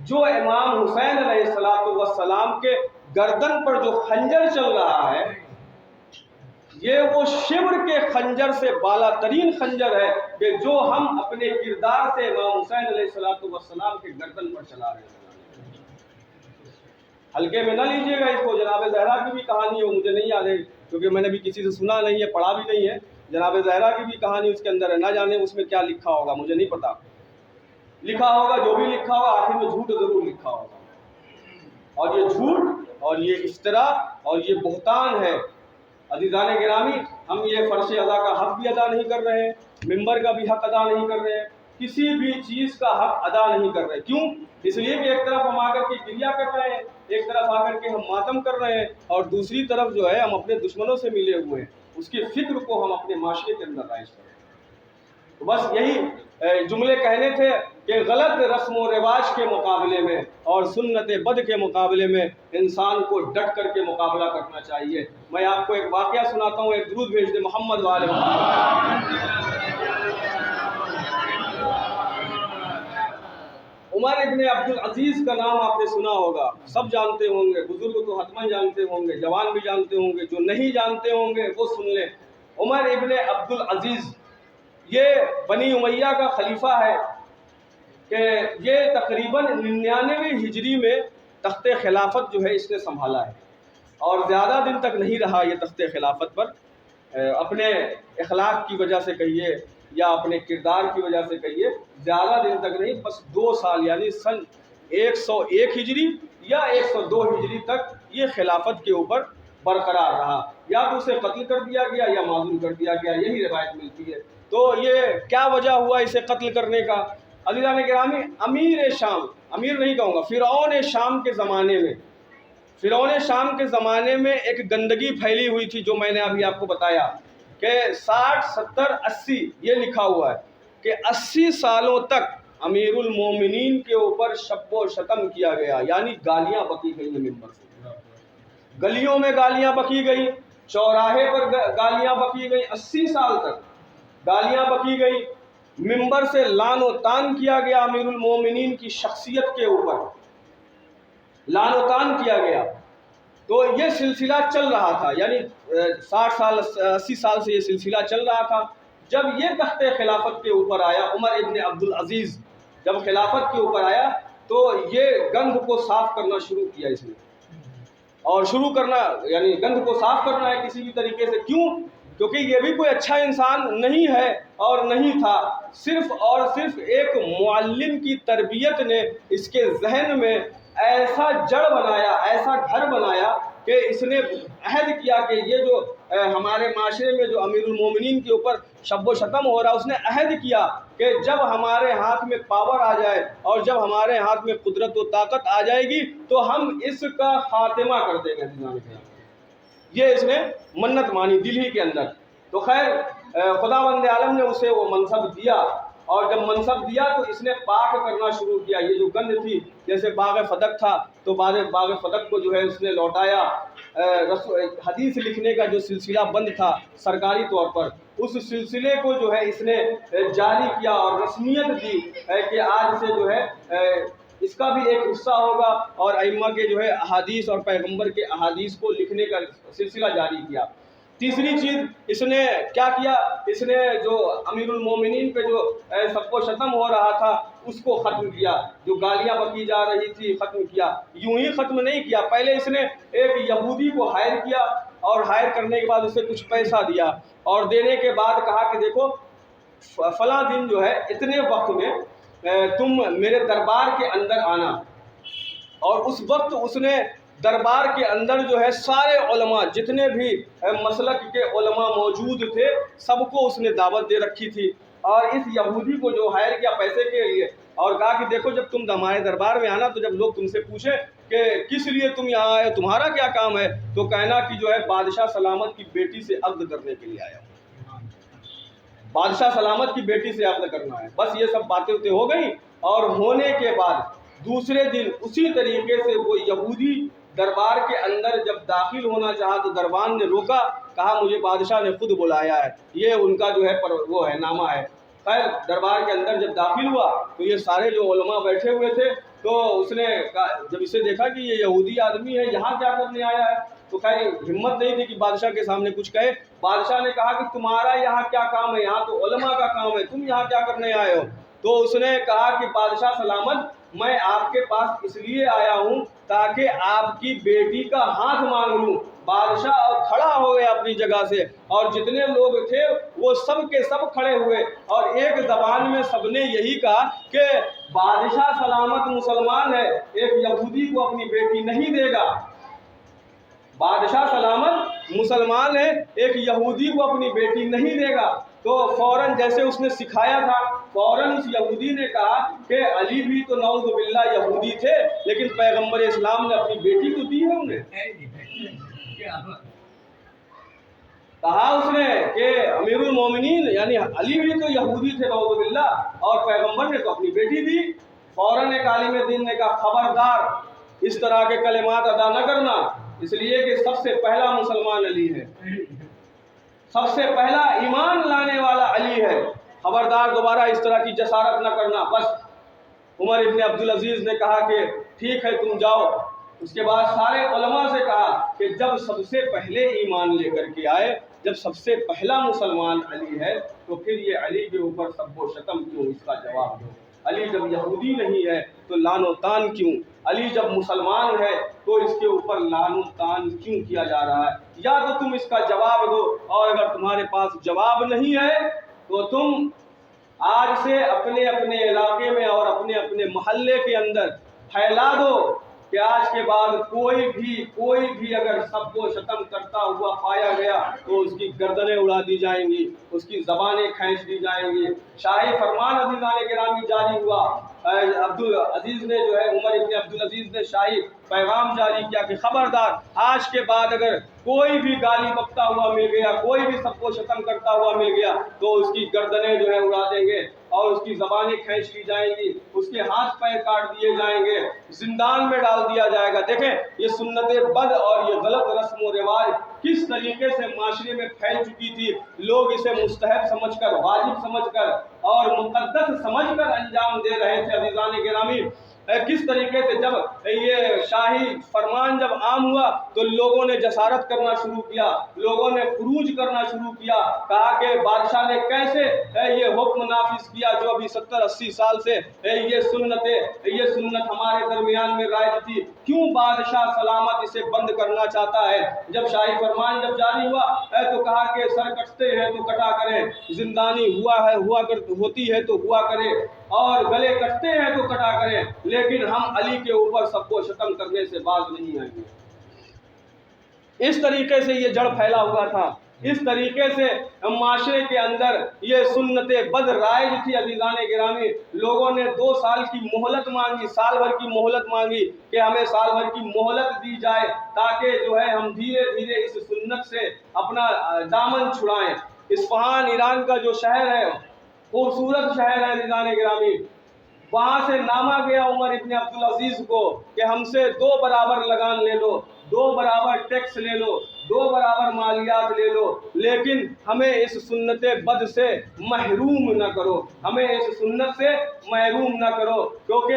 جو امام حسین علیہ السلام کے گردن پر جو خنجر چل رہا ہے، یہ وہ شمر کے خنجر سے بالا ترین خنجر ہے کہ جو ہم اپنے کردار سے امام حسین علیہ السلام کے گردن پر چلا رہے ہیں۔ ہلکے میں نہ لیجیے گا اس کو۔ جناب زہرا کی بھی کہانی ہے، وہ مجھے نہیں یاد ہے کیونکہ میں نے بھی کسی سے سنا نہیں ہے، پڑھا بھی نہیں ہے۔ جناب زہرا کی بھی کہانی اس کے اندر ہے، نہ جانے اس میں کیا لکھا ہوگا، مجھے نہیں پتا۔ لکھا ہوگا جو بھی لکھا ہوگا، آخر میں جھوٹ ضرور لکھا ہوگا، اور یہ جھوٹ اور یہ افترا اور یہ بہتان ہے۔ عزیزان گرامی، ہم یہ فرش ادا کا حق بھی ادا نہیں کر رہے ہیں، ممبر کا بھی حق ادا نہیں کر رہے ہیں، کسی بھی چیز کا حق ادا نہیں کر رہے۔ کیوں؟ اس لیے کہ ایک طرف ہم آ کر کے گریہ کر رہے ہیں، ایک طرف آ کر کے ہم ماتم کر رہے ہیں، اور دوسری طرف جو ہے ہم اپنے دشمنوں سے ملے ہوئے ہیں، اس کی فکر کو ہم اپنے معاشرے کے اندر رائج کریں۔ تو بس یہی جملے کہنے تھے کہ غلط رسم و رواج کے مقابلے میں اور سنت بد کے مقابلے میں انسان کو ڈٹ کر کے مقابلہ کرنا چاہیے۔ میں آپ کو ایک واقعہ سناتا ہوں، ایک درود بھیج دیں محمد والے محمد۔ عمر ابن عبد العزیز کا نام آپ نے سنا ہوگا، سب جانتے ہوں گے، بزرگ تو حتماً جانتے ہوں گے، جوان بھی جانتے ہوں گے، جو نہیں جانتے ہوں گے وہ سن لیں۔ عمر ابن عبد العزیز یہ بنی امیہ کا خلیفہ ہے کہ یہ تقریباً 99 ہجری میں تخت خلافت جو ہے اس نے سنبھالا ہے، اور زیادہ دن تک نہیں رہا یہ تخت خلافت پر، اپنے اخلاق کی وجہ سے کہیے یا اپنے کردار کی وجہ سے کہیے، زیادہ دن تک نہیں، بس 2 سال یعنی سن 101 ہجری یا 102 ہجری تک یہ خلافت کے اوپر برقرار رہا، یا تو اسے قتل کر دیا گیا یا معزول کر دیا گیا، یہی روایت ملتی ہے۔ تو یہ کیا وجہ ہوا اسے قتل کرنے کا؟ عزیزان گرامی، امیر شام، امیر نہیں کہوں گا، فرعون شام کے زمانے میں، فرعون شام کے زمانے میں ایک گندگی پھیلی ہوئی تھی، جو میں نے ابھی آپ کو بتایا کہ 60 70 80 یہ لکھا ہوا ہے کہ 80 سالوں تک امیر المومنین کے اوپر شب و شتم کیا گیا، یعنی گالیاں بکی گئی ہیں ممبر سے، گلیوں میں گالیاں بکی گئی، چوراہے پر گالیاں بکی گئی، 80 سال تک گالیاں بکی گئی، ممبر سے لعن و طعن کیا گیا، امیر المومنین کی شخصیت کے اوپر لعن و طعن کیا گیا۔ تو یہ سلسلہ چل رہا تھا، یعنی 60 سال 80 سال سے یہ سلسلہ چل رہا تھا۔ جب یہ تخت خلافت کے اوپر آیا، عمر ابن عبد العزیز جب خلافت کے اوپر آیا تو یہ گند کو صاف کرنا شروع کیا اس نے، اور شروع کرنا یعنی گند کو صاف کرنا ہے کسی بھی طریقے سے، کیوں؟ کیونکہ یہ بھی کوئی اچھا انسان نہیں ہے اور نہیں تھا، صرف اور صرف ایک معلم کی تربیت نے اس کے ذہن میں ایسا جڑ بنایا، ایسا گھر بنایا کہ اس نے عہد کیا کہ یہ جو ہمارے معاشرے میں جو امیر المومنین کے اوپر شب و شتم ہو رہا، اس نے عہد کیا کہ جب ہمارے ہاتھ میں پاور آ جائے اور جب ہمارے ہاتھ میں قدرت و طاقت آ جائے گی تو ہم اس کا خاتمہ کر دیں گے۔ یہ اس نے منت مانی دل ہی کے اندر۔ تو خیر خداوند عالم نے اسے وہ منصب دیا، اور جب منصب دیا تو اس نے پاک کرنا شروع کیا۔ یہ جو گند تھی، جیسے باغ فدق تھا تو باغ فدق کو جو ہے اس نے لوٹایا، حدیث لکھنے کا جو سلسلہ بند تھا سرکاری طور پر، اس سلسلے کو جو ہے اس نے جاری کیا اور رسمیت دی کہ آج سے جو ہے اس کا بھی ایک حصہ ہوگا، اور ائمہ کے جو ہے احادیث اور پیغمبر کے احادیث کو لکھنے کا سلسلہ جاری کیا۔ تیسری چیز اس نے کیا کیا، اس نے جو امیر المومنین پہ جو سب کو شتم ہو رہا تھا اس کو ختم کیا، جو گالیاں بکی جا رہی تھی ختم کیا۔ یوں ہی ختم نہیں کیا، پہلے اس نے ایک یہودی کو ہائر کیا، اور ہائر کرنے کے بعد اسے کچھ پیسہ دیا، اور دینے کے بعد کہا کہ دیکھو فلاں دن جو ہے اتنے وقت میں تم میرے دربار کے اندر آنا، اور اس وقت اس نے دربار کے اندر جو ہے سارے علماء جتنے بھی مسلک کے علماء موجود تھے سب کو اس نے دعوت دے رکھی تھی، اور اس یہودی کو جو ہائر کیا پیسے کے لیے، اور کہا کہ دیکھو جب تم ہمارے دربار میں آنا تو جب لوگ تم سے پوچھیں کہ کس لیے تم یہاں آئے، تمہارا کیا کام ہے، تو کہنا کہ جو ہے بادشاہ سلامت کی بیٹی سے عقد کرنے کے لیے آیا ہوں، بادشاہ سلامت کی بیٹی سے عقد کرنا ہے۔ بس یہ سب باتیں ہو گئیں، اور ہونے کے بعد دوسرے دن اسی طریقے سے وہ یہودی دربار کے اندر جب داخل ہونا چاہا تو دربان نے روکا، کہا مجھے بادشاہ نے خود بلایا ہے، یہ ان کا جو ہے وہ ہے نامہ ہے۔ خیر دربار کے اندر جب داخل ہوا تو یہ سارے جو علماء بیٹھے ہوئے تھے، تو اس نے جب اسے دیکھا کہ یہ یہودی آدمی ہے یہاں کیا کرنے آیا ہے، تو خیر ہمت نہیں تھی کہ بادشاہ کے سامنے کچھ کہے۔ بادشاہ نے کہا کہ تمہارا یہاں کیا کام ہے، یہاں تو علماء کا کام ہے، تم یہاں کیا کرنے آئے ہو؟ تو اس نے کہا کہ بادشاہ سلامت میں آپ کے پاس اس لیے آیا ہوں تاکہ آپ کی بیٹی کا ہاتھ مانگ لوں۔ بادشاہ کھڑا ہو گیا اپنی جگہ سے، اور جتنے لوگ تھے وہ سب کے سب کھڑے ہوئے، اور ایک زبان میں سب نے یہی کہا کہ بادشاہ سلامت مسلمان ہے، ایک یہودی کو اپنی بیٹی نہیں دے گا۔ بادشاہ سلامت مسلمان ہے، ایک یہودی کو اپنی بیٹی نہیں دے گا۔ تو تو فوراً جیسے اس نے سکھایا تھا فوراً اس یہودی نے کہا کہ علی بھی تو نعوذ باللہ یہودی تھے لیکن پیغمبر اسلام نے اپنی بیٹی کو دی ہے انہیں. کہا اس نے کہ امیر المومنین یعنی علی بھی تو یہودی تھے نعوذ باللہ اور پیغمبر نے تو اپنی بیٹی دی. فوراً ایک عالم دین نے کہا خبردار اس طرح کے کلمات ادا نہ کرنا، اس لیے کہ سب سے پہلا مسلمان علی ہے، سب سے پہلا ایمان لانے والا علی ہے، خبردار دوبارہ اس طرح کی جسارت نہ کرنا. بس عمر ابن عبدالعزیز نے کہا کہ ٹھیک ہے تم جاؤ. اس کے بعد سارے علماء سے کہا کہ جب سب سے پہلے ایمان لے کر کے آئے، جب سب سے پہلا مسلمان علی ہے تو پھر یہ علی کے اوپر سب و شتم کیوں؟ اس کا جواب دو. علی جب یہودی نہیں ہے تو لعن و طعن کیوں؟ علی جب مسلمان ہے تو اس کے اوپر لعن و طعن کیوں کیا جا رہا ہے؟ یا تو تم اس کا جواب دو، اور اگر تمہارے پاس جواب نہیں ہے تو تم آج سے اپنے اپنے علاقے میں اور اپنے اپنے محلے کے اندر پھیلا دو کہ آج کے بعد کوئی بھی اگر سب و شتم کرتا ہوا پایا گیا تو اس کی گردنیں اڑا دی جائیں گی، اس کی زبانیں کھینچ دی جائیں گی. شاہی فرمان عزیزان گرامی جاری ہوا. عبدالعزیز نے جو ہے عمر ابن عبدالعزیز نے شاہی پیغام جاری کیا کہ خبردار آج کے بعد اگر کوئی بھی گالی بکتا ہوا مل گیا، کوئی بھی سب کو شتم کرتا ہوا مل گیا تو اس کی گردنیں جو ہے اڑا دیں گے اور اس کی زبانیں کھینچ لی جائیں گی، اس کے ہاتھ پیر کاٹ دیے جائیں گے، زندان میں ڈال دیا جائے گا. دیکھیں یہ سنت بد اور یہ غلط رسم و رواج کس طریقے سے معاشرے میں پھیل چکی تھی. لوگ اسے مستحب سمجھ کر، واجب سمجھ کر اور مقدس سمجھ کر انجام دے رہے تھے. عزیزان گرامی کس طریقے سے جب یہ شاہی فرمان جب عام ہوا تو لوگوں نے جسارت کرنا شروع کیا، لوگوں نے خروج کرنا شروع کیا. کہا کہ بادشاہ نے کیسے یہ حکم نافذ کیا جو ابھی 70-80 سال سے یہ سنت ہمارے درمیان میں رائج تھی، کیوں بادشاہ سلامت اسے بند کرنا چاہتا ہے؟ جب شاہی فرمان جب جاری ہوا تو کہا کہ سر کٹتے ہیں تو کٹا کریں، زندانی ہوتی ہے تو ہوا کرے، اور گلے کٹتے ہیں تو کٹا کریں، لیکن ہم علی کے اوپر سب کو شتم کرنے سے باز نہیں آئیں گے. اس طریقے سے یہ جڑ پھیلا ہوا تھا، اس طریقے سے معاشرے کے اندر یہ سنت بد رائج تھی. عزیزان گرامی لوگوں نے 2 سال کی مہلت مانگی، سال بھر کی مہلت مانگی کہ ہمیں سال بھر کی مہلت دی جائے تاکہ جو ہے ہم دھیرے دھیرے اس سنت سے اپنا دامن چھڑائیں. اصفہان ایران کا جو شہر ہے، خوبصورت شہر ہے عزیزان گرامی، وہاں سے نامہ گیا عمر ابن عبدالعزیز کو کہ ہم سے 2 برابر لگان لے لو، 2 برابر ٹیکس لے لو، 2 برابر مالیات لے لو، لیکن ہمیں اس سنت بد سے محروم نہ کرو، ہمیں اس سنت سے محروم نہ کرو، کیونکہ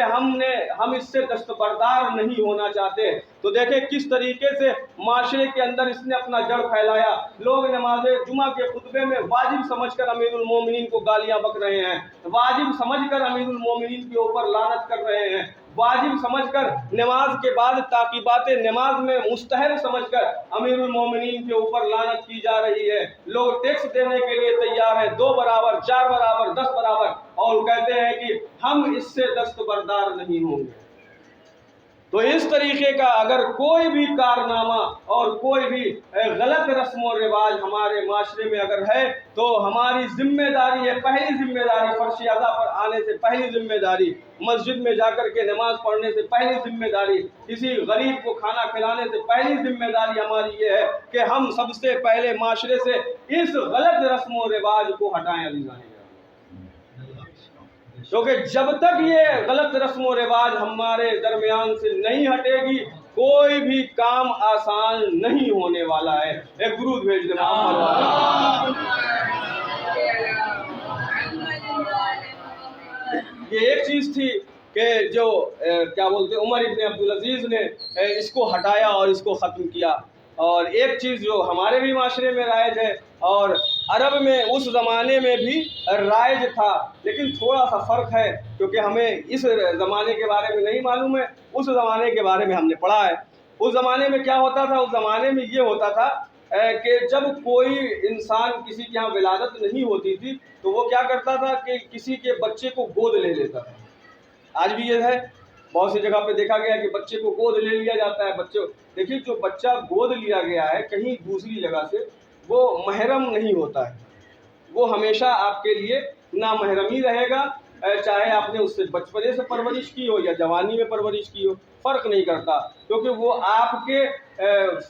ہم اس سے دستبردار نہیں ہونا چاہتے. تو دیکھیں کس طریقے سے معاشرے کے اندر اس نے اپنا جڑ پھیلایا. لوگ نماز جمعہ کے خطبے میں واجب سمجھ کر امیر المومنین کو گالیاں بک رہے ہیں، واجب سمجھ کر امیر المومنین کے اوپر لعنت کر رہے ہیں، واجب سمجھ کر نماز کے بعد تعقیبات نماز میں مستحب سمجھ کر امیر المومنین کے اوپر لعنت کی جا رہی ہے. لوگ ٹیکس دینے کے لیے تیار ہیں، 2 برابر، 4 برابر، 10 برابر، اور کہتے ہیں کہ ہم اس سے دستبردار نہیں ہوں گے. تو اس طریقے کا اگر کوئی بھی کارنامہ اور کوئی بھی غلط رسم و رواج ہمارے معاشرے میں اگر ہے تو ہماری ذمہ داری ہے، پہلی ذمہ داری، فرش اعضا پر آنے سے پہلی ذمہ داری، مسجد میں جا کر کے نماز پڑھنے سے پہلی ذمہ داری، کسی غریب کو کھانا کھلانے سے پہلی ذمہ داری ہماری یہ ہے کہ ہم سب سے پہلے معاشرے سے اس غلط رسم و رواج کو ہٹائیں. عزیزان کیونکہ جب تک یہ غلط رسم و رواج ہمارے درمیان سے نہیں ہٹے گی کوئی بھی کام آسان نہیں ہونے والا ہے. ایک درود بھیج دیں محمد والا. یہ ایک چیز تھی کہ جو کیا بولتے عمر ابن عبدالعزیز نے اس کو ہٹایا اور اس کو ختم کیا. اور ایک چیز جو ہمارے بھی معاشرے میں رائج ہے اور عرب میں اس زمانے میں بھی رائج تھا، لیکن تھوڑا سا فرق ہے کیونکہ ہمیں اس زمانے کے بارے میں نہیں معلوم ہے، اس زمانے کے بارے میں ہم نے پڑھا ہے. اس زمانے میں کیا ہوتا تھا؟ اس زمانے میں یہ ہوتا تھا کہ جب کوئی انسان کسی کے یہاں ولادت نہیں ہوتی تھی تو وہ کیا کرتا تھا کہ کسی کے بچے کو گود لے لیتا تھا. آج بھی یہ ہے، بہت سی جگہ پہ دیکھا گیا کہ بچے کو گود لے لیا جاتا ہے. دیکھیے جو بچہ گود لیا گیا ہے کہیں دوسری جگہ سے وہ محرم نہیں ہوتا ہے، وہ ہمیشہ آپ کے لیے نامحرمی رہے گا، چاہے آپ نے اس سے بچپنے سے پرورش کی ہو یا جوانی میں پرورش کی ہو، فرق نہیں کرتا، کیونکہ وہ آپ کے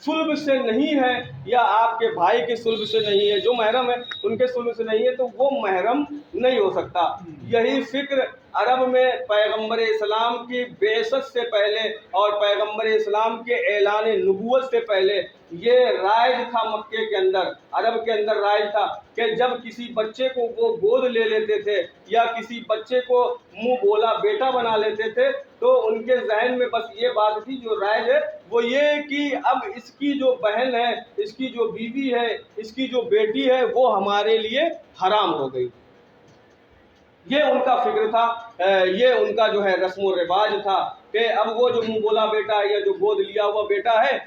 صلب سے نہیں ہے یا آپ کے بھائی کے صلب سے نہیں ہے۔ جو محرم ہے ان کے صلب سے نہیں ہے تو وہ محرم نہیں ہو سکتا۔ یہی فکر عرب میں پیغمبر اسلام کی بعثت سے پہلے اور پیغمبر اسلام کے اعلان نبوت سے پہلے یہ رائج تھا، مکے کے اندر، عرب کے اندر رائج تھا کہ جب کسی بچے کو وہ گود لے لیتے تھے یا کسی بچے کو منہ بولا بیٹا بنا لیتے تھے تو ان کے ذہن میں بس یہ بات تھی، جو رائج ہے وہ یہ کہ اب اس کی جو بہن ہے، اس کی جو بیوی ہے، اس کی جو بیٹی ہے وہ ہمارے لیے حرام ہو گئی۔ یہ ان کا فکر تھا، یہ ان کا جو ہے رسم و رواج تھا کہ اب وہ جو منہ بولا بیٹا ہے یا جو گود لیا ہوا بیٹا ہے،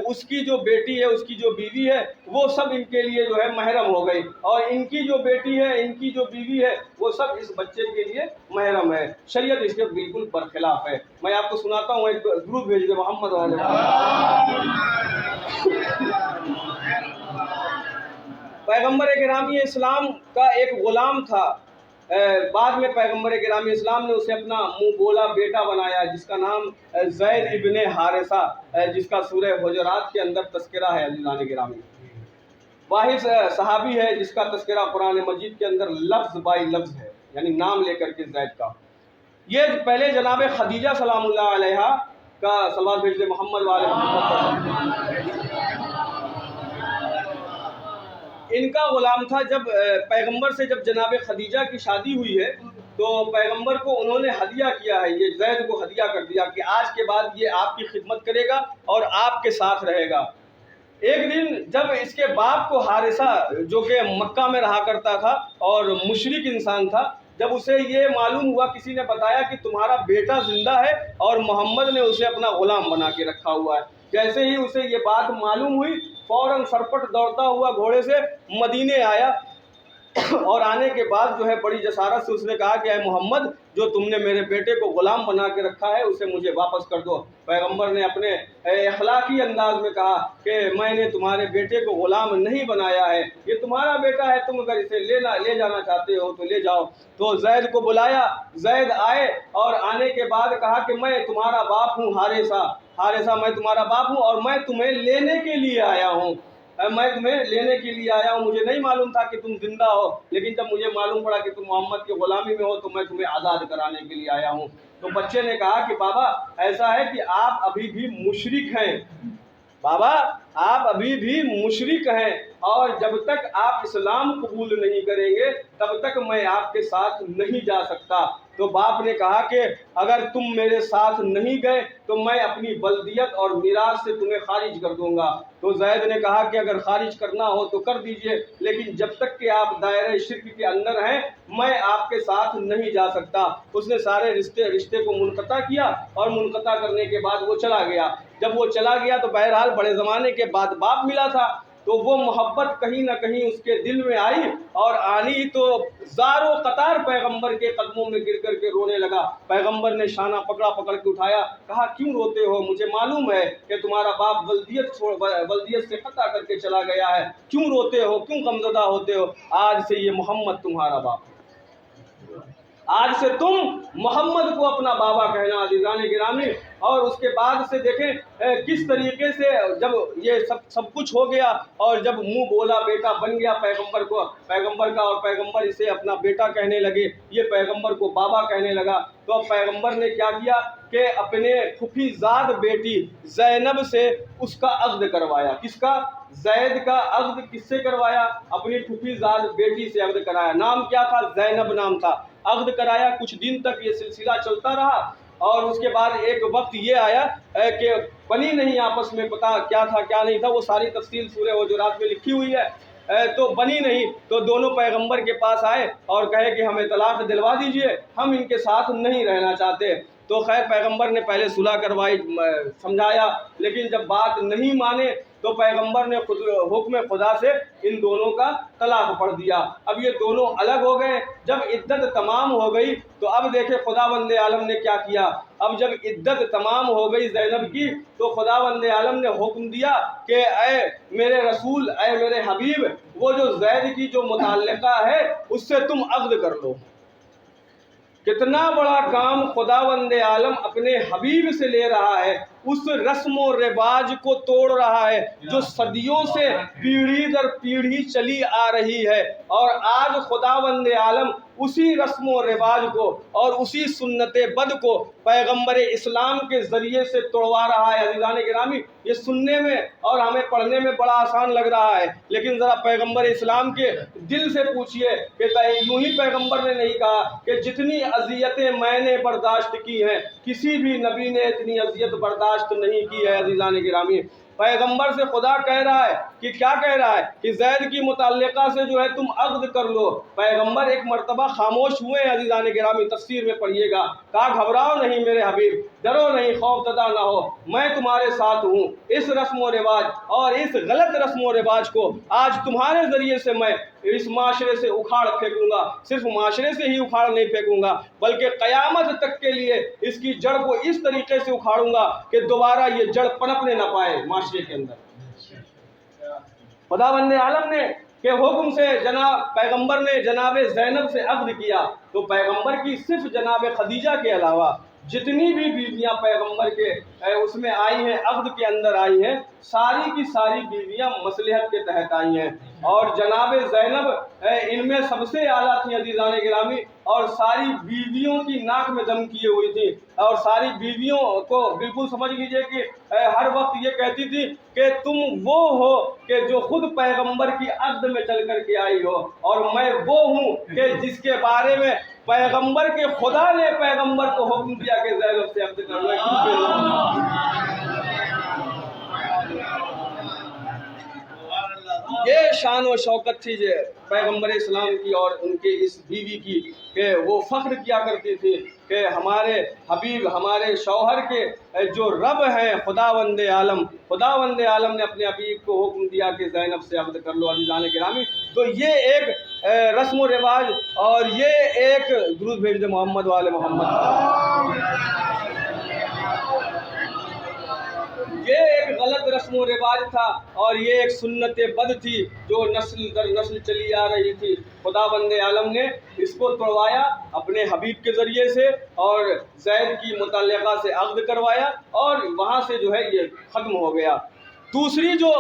اس کی جو بیٹی ہے، اس کی جو بیوی ہے، وہ سب ان کے لیے جو ہے محرم ہو گئی، اور ان کی جو بیٹی ہے، ان کی جو بیوی ہے، وہ سب اس بچے کے لیے محرم ہے۔ شریعت اس کے بالکل برخلاف ہے۔ میں آپ کو سناتا ہوں، ایک درود بھیج دے محمد والے۔ پیغمبر گرامی اسلام کا ایک غلام تھا، بعد میں پیغمبر گرامی اسلام نے اسے اپنا منہ بولا بیٹا بنایا، جس کا نام زید ابن حارثہ، جس کا سورہ حجرات کے اندر تذکرہ ہے۔ عزیزان گرامی، واحد صحابی ہے جس کا تذکرہ قرآن مجید کے اندر لفظ بائی لفظ ہے، یعنی نام لے کر کے زید کا۔ یہ پہلے جناب خدیجہ سلام اللہ علیہا کا صلوات بھیج دے محمد والے محمد، ان کا غلام تھا۔ جب پیغمبر سے جب جناب خدیجہ کی شادی ہوئی ہے تو پیغمبر کو انہوں نے ہدیہ کیا ہے، یہ زید کو ہدیہ کر دیا کہ آج کے بعد یہ آپ کی خدمت کرے گا اور آپ کے ساتھ رہے گا۔ ایک دن جب اس کے باپ کو حارثہ، جو کہ مکہ میں رہا کرتا تھا اور مشرک انسان تھا، جب اسے یہ معلوم ہوا، کسی نے بتایا کہ تمہارا بیٹا زندہ ہے اور محمد نے اسے اپنا غلام بنا کے رکھا ہوا ہے، جیسے ہی اسے یہ بات معلوم ہوئی فوراً سرپٹ دوڑتا ہوا گھوڑے سے مدینے آیا، اور آنے کے بعد جو ہے بڑی جسارت سے اس نے کہا کہ اے محمد، جو تم نے میرے بیٹے کو غلام بنا کے رکھا ہے اسے مجھے واپس کر دو۔ پیغمبر نے اپنے اخلاقی انداز میں کہا کہ میں نے تمہارے بیٹے کو غلام نہیں بنایا ہے، یہ تمہارا بیٹا ہے، تم اگر اسے لے جانا چاہتے ہو تو لے جاؤ۔ تو زید کو بلایا، زید آئے اور آنے کے بعد کہا کہ میں تمہارا باپ ہوں حارثہ، میں تمہارا باپ ہوں اور میں تمہیں لینے کے لیے آیا ہوں، مجھے نہیں معلوم تھا کہ تم زندہ ہو، لیکن جب مجھے معلوم پڑا کہ تم محمد کی غلامی میں ہو تو میں تمہیں آزاد کرانے کے لیے آیا ہوں۔ تو بچے نے کہا کہ بابا ایسا ہے کہ آپ ابھی بھی مشرک ہیں، بابا آپ ابھی بھی مشرک ہیں، اور جب تک آپ اسلام قبول نہیں کریں گے تب تک میں آپ کے ساتھ نہیں جا سکتا۔ تو باپ نے کہا کہ اگر تم میرے ساتھ نہیں گئے تو میں اپنی بلدیت اور میراث سے تمہیں خارج کر دوں گا۔ تو زید نے کہا کہ اگر خارج کرنا ہو تو کر دیجئے، لیکن جب تک کہ آپ دائرہ شرک کے اندر ہیں میں آپ کے ساتھ نہیں جا سکتا۔ اس نے سارے رشتے کو منقطع کیا، اور منقطع کرنے کے بعد وہ چلا گیا۔ جب وہ چلا گیا تو بہرحال بڑے زمانے کے بعد باپ ملا تھا، تو وہ محبت کہیں نہ کہیں اس کے دل میں آئی، اور آنی تو زار و قطار پیغمبر کے قدموں میں گر کر کے رونے لگا۔ پیغمبر نے شانہ پکڑ کے اٹھایا، کہا کیوں روتے ہو؟ مجھے معلوم ہے کہ تمہارا باپ بلدیت سے قطع کر کے چلا گیا ہے، کیوں روتے ہو، کیوں غمزدہ ہوتے ہو؟ آج سے یہ محمد تمہارا باپ ہے، آج سے تم محمد کو اپنا بابا کہنا۔ عزیزان گرامی، اور اس کے بعد سے دیکھیں کس طریقے سے جب یہ سب کچھ ہو گیا اور جب منہ بولا بیٹا بن گیا پیغمبر کا، اور پیغمبر اسے اپنا بیٹا کہنے لگے، یہ پیغمبر کو بابا کہنے لگا، تو اب پیغمبر نے کیا کیا کہ اپنے پھوپھی زاد بیٹی زینب سے اس کا عقد کروایا۔ کس کا؟ زید کا عقد کس سے کروایا؟ اپنی پھوپھی زاد بیٹی سے عقد کرایا۔ نام کیا تھا؟ زینب نام تھا۔ عقد کرایا، کچھ دن تک یہ سلسلہ چلتا رہا، اور اس کے بعد ایک وقت یہ آیا کہ بنی نہیں آپس میں، پتہ کیا تھا کیا نہیں تھا، وہ ساری تفصیل سورہ حجرات میں لکھی ہوئی ہے۔ تو بنی نہیں، تو دونوں پیغمبر کے پاس آئے اور کہے کہ ہمیں طلاق دلوا دیجئے، ہم ان کے ساتھ نہیں رہنا چاہتے۔ تو خیر پیغمبر نے پہلے صلح کروائی، سمجھایا، لیکن جب بات نہیں مانے تو پیغمبر نے حکم خدا سے ان دونوں کا طلاق پڑھ دیا۔ اب یہ دونوں الگ ہو گئے۔ جب عدت تمام ہو گئی تو اب دیکھیں خداوند عالم نے کیا کیا۔ اب جب عدت تمام ہو گئی زینب کی تو خداوند عالم نے حکم دیا کہ اے میرے رسول، اے میرے حبیب، وہ جو زید کی جو متعلقہ ہے اس سے تم عقد کر لو۔ کتنا بڑا کام خداوند عالم اپنے حبیب سے لے رہا ہے، اس رسم و رواج کو توڑ رہا ہے جو صدیوں سے پیڑھی در پیڑھی چلی آ رہی ہے، اور آج خداوند عالم اسی رسم و رواج کو اور اسی سنت بد کو پیغمبر اسلام کے ذریعے سے توڑوا رہا ہے۔ عزیزان گرامی، یہ سننے میں اور ہمیں پڑھنے میں بڑا آسان لگ رہا ہے، لیکن ذرا پیغمبر اسلام کے دل سے پوچھئے کہ یوں ہی پیغمبر نے نہیں کہا کہ جتنی اذیتیں میں نے برداشت کی ہیں کسی بھی نبی نے اتنی اذیت برداشت نہیں کی ہے۔ عزیزان گرامی، پیغمبر سے خدا کہہ رہا ہے کہ کیا کہہ رہا ہے کہ زید کی متعلقہ سے جو ہے تم عقد کر لو۔ پیغمبر ایک مرتبہ خاموش ہوئے ہیں۔ عزیزان گرامی، تفسیر میں پڑھیے گا، کہا گھبراؤ نہیں میرے حبیب، ڈرو نہیں، خوف زدہ نہ ہو، میں تمہارے ساتھ ہوں۔ اس رسم و رواج اور اس غلط رسم و رواج کو آج تمہارے ذریعے سے میں اس معاشرے سے اکھاڑ پھینکوں گا۔ صرف معاشرے سے ہی اکھاڑ نہیں پھینکوں گا بلکہ قیامت تک کے لیے اس کی جڑ کو اس طریقے سے اکھاڑوں گا کہ دوبارہ یہ جڑ پنپنے نہ پائے معاشرے کے اندر۔ خداوند عالم نے کہ حکم سے جناب پیغمبر نے جناب زینب سے عقد کیا، تو پیغمبر کی صرف جناب خدیجہ کے علاوہ جتنی بھی بیویاں پیغمبر کے اس میں آئی ہیں، عقد کے اندر آئی ہیں، ساری کی ساری بیویاں مصلحت کے تحت آئی ہیں، اور جناب زینب ان میں سب سے اعلیٰ تھیں۔ عزیزان گرامی، اور ساری بیویوں کی ناک میں دم کیے ہوئی تھی، اور ساری بیویوں کو بالکل سمجھ لیجئے کہ ہر وقت یہ کہتی تھی کہ تم وہ ہو کہ جو خود پیغمبر کی عقد میں چل کر کے آئی ہو، اور میں وہ ہوں کہ جس کے بارے میں پیغمبر کے خدا نے پیغمبر کو حکم دیا کہ زینب سے عقد کر لو۔ یہ شان و شوکت تھی جو پیغمبر اسلام کی اور ان کے اس بیوی کی، کہ وہ فخر کیا کرتی تھی کہ ہمارے حبیب، ہمارے شوہر کے جو رب ہیں خداوند عالم نے اپنے حبیب کو حکم دیا کہ زینب سے عقد کر لو۔ عزیزان گرامی، تو یہ ایک رسم و رواج اور یہ ایک درود بھیج دے محمد وآل محمد، یہ ایک غلط رسم و رواج تھا اور یہ ایک سنت بد تھی جو نسل در نسل چلی آ رہی تھی۔ خداوند عالم نے اس کو توڑوایا اپنے حبیب کے ذریعے سے، اور زید کی متعلقہ سے عقد کروایا، اور وہاں سے جو ہے یہ ختم ہو گیا۔ دوسری جو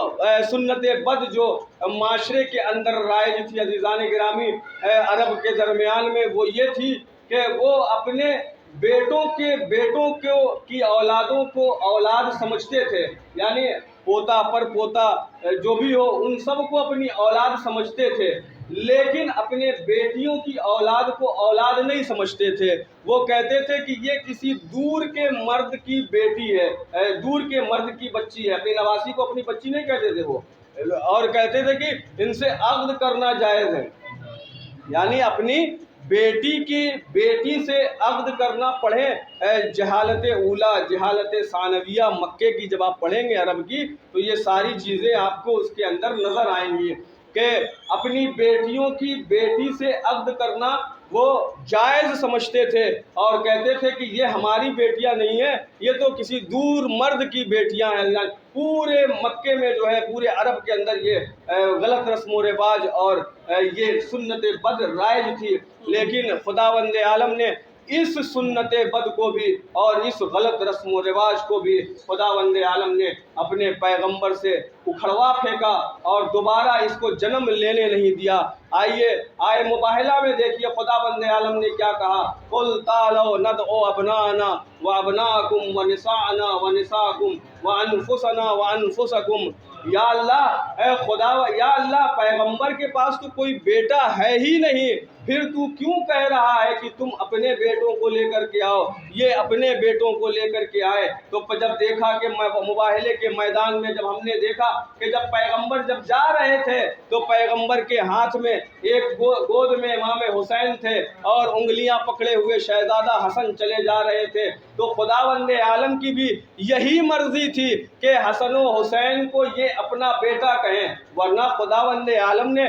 سنت بد جو معاشرے کے اندر رائج تھی عزیزان گرامی عرب کے درمیان میں، وہ یہ تھی کہ وہ اپنے بیٹوں کی اولادوں کو اولاد سمجھتے تھے، یعنی پوتا پر پوتا جو بھی ہو ان سب کو اپنی اولاد سمجھتے تھے، لیکن اپنے بیٹیوں کی اولاد کو اولاد نہیں سمجھتے تھے۔ وہ کہتے تھے کہ یہ کسی دور کے مرد کی بیٹی ہے، دور کے مرد کی بچی ہے، اپنی نواسی کو اپنی بچی نہیں کہتے تھے وہ، اور کہتے تھے کہ ان سے عقد کرنا جائز ہے، یعنی اپنی بیٹی سے عقد کرنا۔ پڑھیں جہالت اولا، جہالت ثانویہ مکے کی، جب آپ پڑھیں گے عرب کی تو یہ ساری چیزیں آپ کو اس کے اندر نظر آئیں گی کہ اپنی بیٹیوں کی بیٹی سے عقد کرنا وہ جائز سمجھتے تھے، اور کہتے تھے کہ یہ ہماری بیٹیاں نہیں ہیں، یہ تو کسی دور مرد کی بیٹیاں ہیں۔ پورے مکے میں جو ہے، پورے عرب کے اندر یہ غلط رسم و رواج اور یہ سنت بد رائج تھی، لیکن خداوند عالم نے اس سنت بد کو بھی اور اس غلط رسم و رواج کو بھی خداوند عالم نے اپنے پیغمبر سے اکھڑوا پھینکا اور دوبارہ اس کو جنم لینے نہیں دیا۔ آئے مباہلہ میں دیکھیے خداوند عالم نے کیا کہا، قُلْ تَعَالَوْا نَدْعُ أَبْنَاءَنَا وَأَبْنَاءَكُمْ وَنِسَاءَنَا وَنِسَاءَكُمْ وَأَنفُسَنَا وَأَنفُسَكُمْ۔ یا اللہ، اے خدا، یا اللہ، پیغمبر کے پاس تو کوئی بیٹا ہے ہی نہیں، پھر تو کیوں کہہ رہا ہے کہ تم اپنے بیٹوں کو لے کر کے آؤ؟ یہ اپنے بیٹوں کو لے کر کے آئے تو جب دیکھا کہ مباہلے کے میدان میں جب ہم نے دیکھا کہ جب پیغمبر جب جا رہے تھے تو پیغمبر کے ہاتھ میں ایک گود میں امام حسین تھے اور انگلیاں پکڑے ہوئے شہزادہ حسن چلے جا رہے تھے، تو خداوند عالم کی بھی یہی مرضی تھی کہ حسن و حسین کو یہ اپنا بیٹا کہیں، ورنہ خداوند عالم نے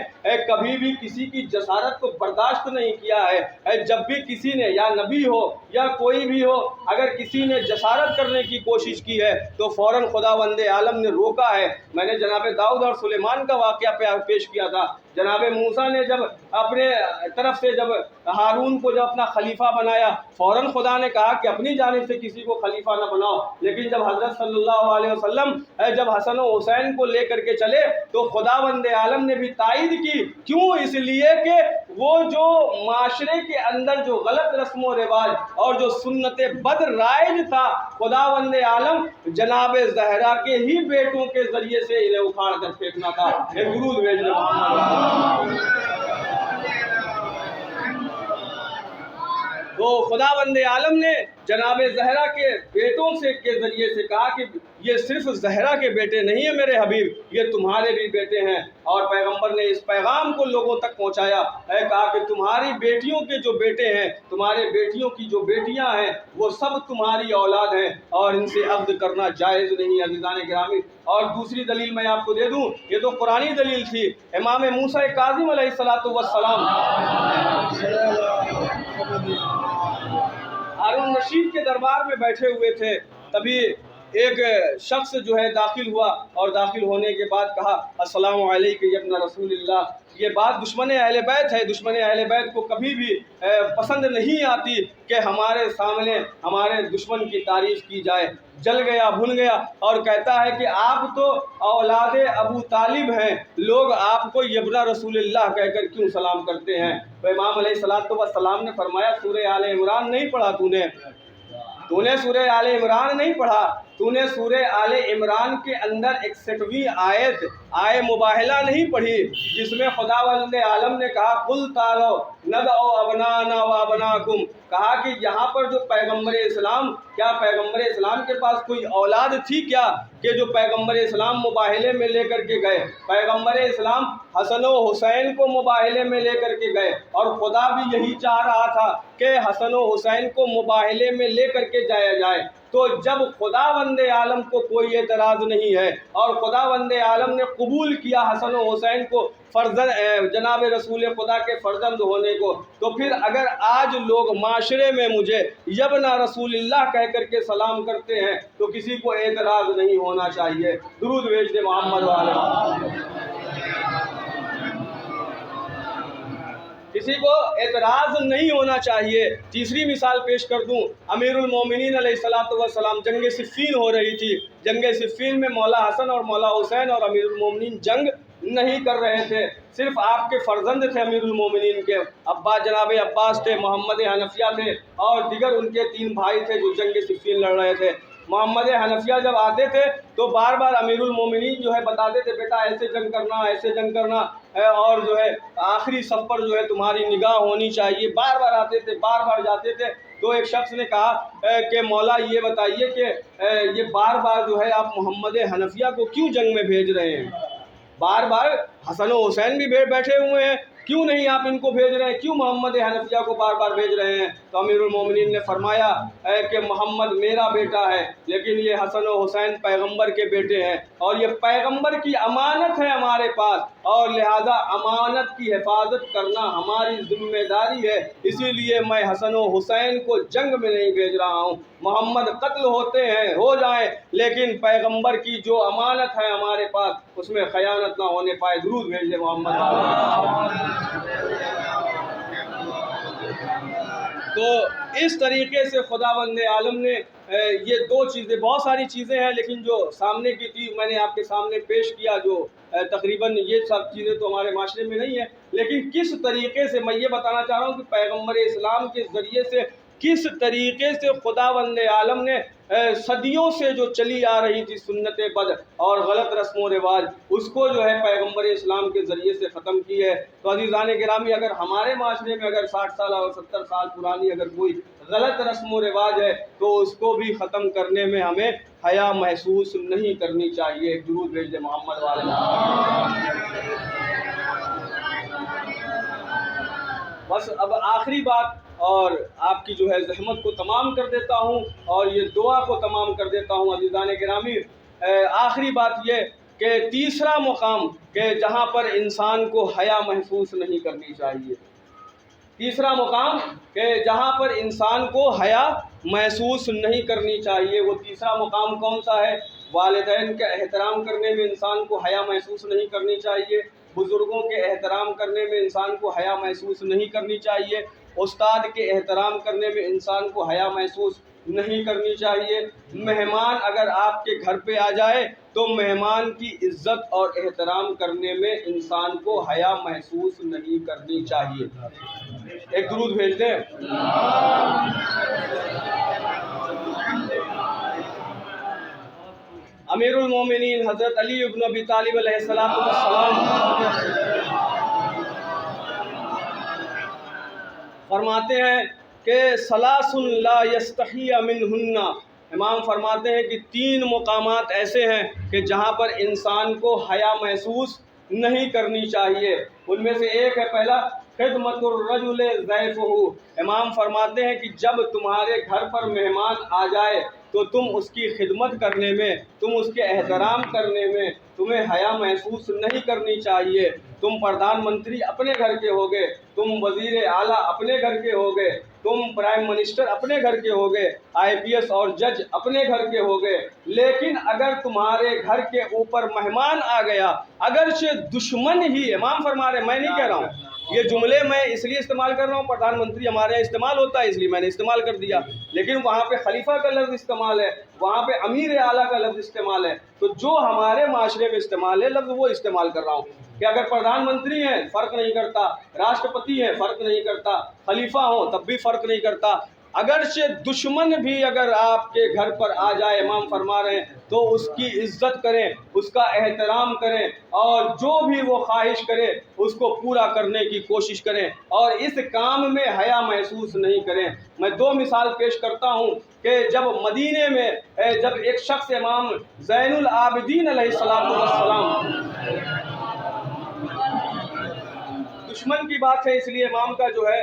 کبھی بھی کسی کی جسارت کو برداشت نہیں کیا ہے۔ جب بھی کسی نے یا نبی ہو یا کوئی بھی ہو، اگر کسی نے جسارت کرنے کی کوشش کی ہے تو فوراً خداوند عالم نے روکا ہے۔ میں نے جناب داؤد اور سلیمان کا واقعہ پیش کیا تھا۔ جناب موسیٰ نے جب اپنے طرف سے جب ہارون کو جب اپنا خلیفہ بنایا، فوراً خدا نے کہا کہ اپنی جانب سے کسی کو خلیفہ نہ بناؤ، لیکن جب حضرت صلی اللہ علیہ وسلم جب حسن و حسین کو لے کر کے چلے تو خداوند عالم نے بھی تائید کی۔ کیوں؟ اس لیے کہ وہ جو معاشرے کے اندر جو غلط رسم و رواج اور جو سنت بد رائج تھا، خداوند عالم جناب زہرا کے ہی بیٹوں کے ذریعے سے انہیں اکھاڑ کر پھینکنا تھا۔ ایک درود بھیجنا تو خداوند عالم نے جناب زہرا کے بیٹوں سے کے ذریعے سے کہا کہ یہ صرف زہرا کے بیٹے نہیں ہیں میرے حبیب، یہ تمہارے بھی بیٹے ہیں۔ اور پیغمبر نے اس پیغام کو لوگوں تک پہنچایا، کہا کہ تمہاری بیٹیوں کے جو بیٹے ہیں، تمہارے بیٹیوں کی جو بیٹیاں ہیں، وہ سب تمہاری اولاد ہیں اور ان سے عقد کرنا جائز نہیں۔ عزیزان گرامی، اور دوسری دلیل میں آپ کو دے دوں، یہ تو قرآنی دلیل تھی۔ امام موسیٰ کاظم علیہ السلام ہارون رشید کے دربار میں بیٹھے ہوئے تھے، تبھی ایک شخص جو ہے داخل ہوا اور داخل ہونے کے بعد کہا السلام علیکم یا ابن رسول اللہ۔ یہ بات دشمن اہل بیت ہے، دشمن اہل بیت کو کبھی بھی پسند نہیں آتی کہ ہمارے سامنے ہمارے دشمن کی تعریف کی جائے۔ جل گیا بھن گیا اور کہتا ہے کہ آپ تو اولاد ابو طالب ہیں، لوگ آپ کو ابن رسول اللہ کہہ کر کیوں سلام کرتے ہیں؟ تو امام علیہ السلام نے فرمایا سورہ آل عمران نہیں پڑھا تو نے سورہ آل عمران نہیں پڑھا، تو نے سورہ آل عمران کے اندر 61ویں آیت آئے مباہلہ نہیں پڑھی، جس میں خداوند عالم نے کہا قل تعالوا ندعو ابناءنا وابناءکم، کہا کہ یہاں پر جو پیغمبر اسلام، کیا پیغمبر اسلام کے پاس کوئی اولاد تھی کیا کہ جو پیغمبر اسلام مباہلے میں لے کر کے گئے؟ پیغمبر اسلام حسن و حسین کو مباہلے میں لے کر کے گئے، اور خدا بھی یہی چاہ رہا تھا کہ حسن و حسین کو مباہلے میں لے کر کے جایا جائے۔ تو جب خداوند عالم کو کوئی اعتراض نہیں ہے اور خداوند عالم نے قبول کیا حسن و حسین کو فرزند جناب رسول خدا کے فرزند ہونے کو، تو پھر اگر آج لوگ معاشرے میں مجھے یبنا رسول اللہ کہہ کر کے سلام کرتے ہیں تو کسی کو اعتراض نہیں ہونا چاہیے۔ درود بھیج دے محمد والے، کسی کو اعتراض نہیں ہونا چاہیے۔ تیسری مثال پیش کر دوں، امیر المومنین علیہ السلام جنگ صفین ہو رہی تھی، جنگ صفین میں مولا حسن اور مولا حسین اور امیر المومنین جنگ نہیں کر رہے تھے، صرف آپ کے فرزند تھے امیر المومنین کے، ابا جناب عباس تھے، محمد حنفیہ تھے اور دیگر ان کے 3 بھائی تھے جو جنگ صفین لڑ رہے تھے۔ محمد حنفیہ جب آتے تھے تو بار بار امیر المومنین جو ہے بتاتے تھے بیٹا ایسے جنگ کرنا، ایسے جنگ کرنا، اور جو ہے آخری صف پر جو ہے تمہاری نگاہ ہونی چاہیے۔ بار بار آتے تھے، بار بار جاتے تھے۔ تو ایک شخص نے کہا کہ مولا یہ بتائیے کہ یہ بار بار جو ہے آپ محمد حنفیہ کو کیوں جنگ میں بھیج رہے ہیں؟ بار بار حسن و حسین بھی بیٹھے ہوئے ہیں، کیوں نہیں آپ ان کو بھیج رہے ہیں؟ کیوں محمد حنفیہ کو بار بار بھیج رہے ہیں؟ تو امیر المومنین نے فرمایا کہ محمد میرا بیٹا ہے، لیکن یہ حسن و حسین پیغمبر کے بیٹے ہیں اور یہ پیغمبر کی امانت ہے ہمارے پاس، اور لہذا امانت کی حفاظت کرنا ہماری ذمہ داری ہے، اسی لیے میں حسن و حسین کو جنگ میں نہیں بھیج رہا ہوں۔ محمد قتل ہوتے ہیں ہو جائیں، لیکن پیغمبر کی جو امانت ہے ہمارے پاس اس میں خیانت نہ ہونے پائے۔ درود بھیج دے محمد۔ تو اس طریقے سے خداوند عالم نے یہ 2 چیزیں، بہت ساری چیزیں ہیں لیکن جو سامنے کی تھی میں نے آپ کے سامنے پیش کیا، جو تقریباً یہ سب چیزیں تو ہمارے معاشرے میں نہیں ہیں، لیکن کس طریقے سے میں یہ بتانا چاہ رہا ہوں کہ پیغمبر اسلام کے ذریعے سے کس طریقے سے خداوند عالم نے صدیوں سے جو چلی آ رہی تھی سنت بد اور غلط رسم و رواج، اس کو جو ہے پیغمبر اسلام کے ذریعے سے ختم کی ہے۔ تو عزیزان گرامی، اگر ہمارے معاشرے میں اگر 60 سال اور 70 سال پرانی اگر کوئی غلط رسم و رواج ہے تو اس کو بھی ختم کرنے میں ہمیں حیا محسوس نہیں کرنی چاہیے۔ درود بھیج دے محمد والے۔ بس اب آخری بات اور آپ کی جو ہے زحمت کو تمام کر دیتا ہوں اور یہ دعا کو تمام کر دیتا ہوں عزیزان گرامی۔ آخری بات یہ کہ تیسرا مقام کہ جہاں پر انسان کو حیا محسوس نہیں کرنی چاہیے، تیسرا مقام کہ جہاں پر انسان کو حیا محسوس نہیں کرنی چاہیے، وہ تیسرا مقام کون سا ہے؟ والدین کے احترام کرنے میں انسان کو حیا محسوس نہیں کرنی چاہیے، بزرگوں کے احترام کرنے میں انسان کو حیا محسوس نہیں کرنی چاہیے، استاد کے احترام کرنے میں انسان کو حیا محسوس نہیں کرنی چاہیے، مہمان اگر آپ کے گھر پہ آ جائے تو مہمان کی عزت اور احترام کرنے میں انسان کو حیا محسوس نہیں کرنی چاہیے۔ ایک درود بھیج دیں۔ امیر المومنین حضرت علی ابن ابی طالب علیہ السلام فرماتے ہیں کہ ثلاث لا یستحی منہن، امام فرماتے ہیں کہ 3 مقامات ایسے ہیں کہ جہاں پر انسان کو حیا محسوس نہیں کرنی چاہیے۔ ان میں سے ایک ہے پہلا خدمت الرجل ضیفہ، امام فرماتے ہیں کہ جب تمہارے گھر پر مہمان آ جائے تو تم اس کی خدمت کرنے میں، تم اس کے احترام کرنے میں تمہیں حیا محسوس نہیں کرنی چاہیے۔ تم پردھان منتری اپنے گھر کے ہوگے، تم وزیر اعلیٰ اپنے گھر کے ہوگے، تم پرائم منسٹر اپنے گھر کے ہوگے، IPS اور جج اپنے گھر کے ہوگے، لیکن اگر تمہارے گھر کے اوپر مہمان آ گیا، اگرچہ دشمن ہی، امام فرما رہے، میں نہیں کہہ رہا ہوں یہ جملے میں اس لیے استعمال کر رہا ہوں، پردھان منتری ہمارے یہاں استعمال ہوتا ہے اس لیے میں نے استعمال کر دیا، لیکن وہاں پہ خلیفہ کا لفظ استعمال ہے، وہاں پہ امیر اعلیٰ کا لفظ استعمال ہے، تو جو ہمارے معاشرے میں استعمال ہے لفظ وہ استعمال کر رہا ہوں کہ اگر پردھان منتری ہیں فرق نہیں کرتا، راشٹرپتی ہیں فرق نہیں کرتا، خلیفہ ہوں تب بھی فرق نہیں کرتا، اگرچہ دشمن بھی اگر آپ کے گھر پر آ جائے، امام فرما رہے ہیں، تو اس کی عزت کریں، اس کا احترام کریں، اور جو بھی وہ خواہش کرے اس کو پورا کرنے کی کوشش کریں، اور اس کام میں حیا محسوس نہیں کریں۔ میں 2 مثال پیش کرتا ہوں کہ جب مدینے میں جب ایک شخص امام زین العابدین علیہ السلام، دشمن کی بات ہے اس لیے امام کا جو ہے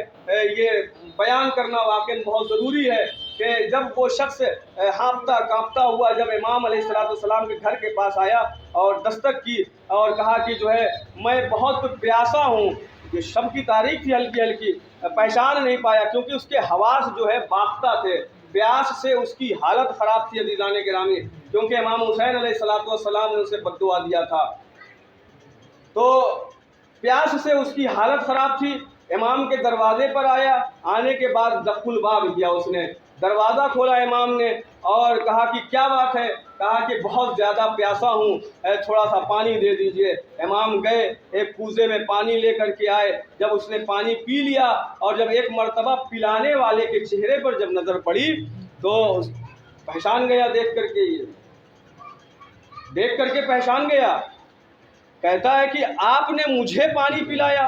یہ بیان کرنا واقعی بہت ضروری ہے کہ جب وہ شخص ہانپتا کانپتا ہوا جب امام علیہ السلام کے گھر کے پاس آیا اور دستک کی اور کہا کہ جو ہے میں بہت پیاسا ہوں، یہ شب کی تاریخ تھی ہلکی ہلکی، پہچان نہیں پایا کیونکہ اس کے حواس جو ہے باختہ تھے، پیاس سے اس کی حالت خراب تھی عزیزان گرامی، کیونکہ امام حسین علیہ السلام نے اسے بد دعا دیا تھا، تو پیاس سے اس کی حالت خراب تھی۔ امام کے دروازے پر آیا، آنے کے بعد دق الباب کیا، اس نے دروازہ کھولا امام نے اور کہا کہ کیا بات ہے؟ کہا کہ بہت زیادہ پیاسا ہوں، تھوڑا سا پانی دے دیجئے۔ امام گئے، ایک کوزے میں پانی لے کر کے آئے، جب اس نے پانی پی لیا اور جب ایک مرتبہ پلانے والے کے چہرے پر جب نظر پڑی تو پہچان گیا، دیکھ کر کے پہچان گیا، کہتا ہے کہ آپ نے مجھے پانی پلایا،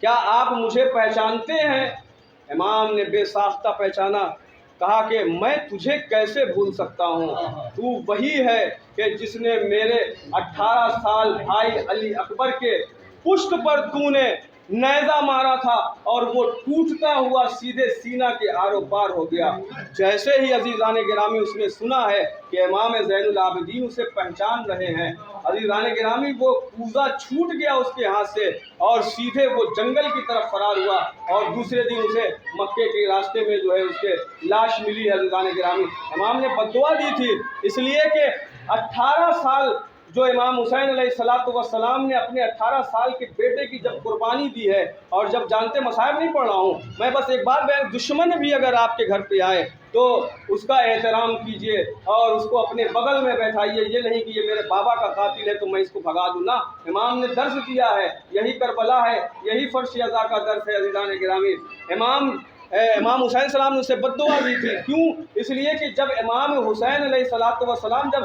کیا آپ مجھے پہچانتے ہیں؟ امام نے بے ساختہ پہچانا، کہا کہ میں تجھے کیسے بھول سکتا ہوں، تو وہی ہے کہ جس نے میرے 18 سال بھائی علی اکبر کے پشت پر تو نے نیزہ مارا تھا اور وہ ٹوٹتا ہوا سیدھے سینہ کے آر و پار ہو گیا۔ جیسے ہی عزیزان گرامی اس نے سنا ہے کہ امام زین العابدین اسے پہچان رہے ہیں، عزیزان گرامی وہ کوزہ چھوٹ گیا اس کے ہاتھ سے اور سیدھے وہ جنگل کی طرف فرار ہوا، اور دوسرے دن اسے مکے کے راستے میں جو ہے اس کے لاش ملی ہے۔ عزیزان گرامی امام نے بد دعا دی تھی اس لیے کہ 18 سال جو امام حسین علیہ السلام نے اپنے 18 سال کے بیٹے کی جب قربانی دی ہے، اور جب جانتے مصائب نہیں پڑھ رہا ہوں میں، بس ایک بات بیان، دشمن بھی اگر آپ کے گھر پہ آئے تو اس کا احترام کیجئے اور اس کو اپنے بغل میں بیٹھائیے، یہ نہیں کہ یہ میرے بابا کا قاتل ہے تو میں اس کو بھگا دوں نا۔ امام نے درس دیا ہے، یہی کربلا ہے، یہی فرش ازا کا درس ہے۔ عزیزان گرامی امام حسین السلام نے اسے بد دعا دی تھی، کیوں؟ اس لیے کہ جب امام حسین علیہ السلام جب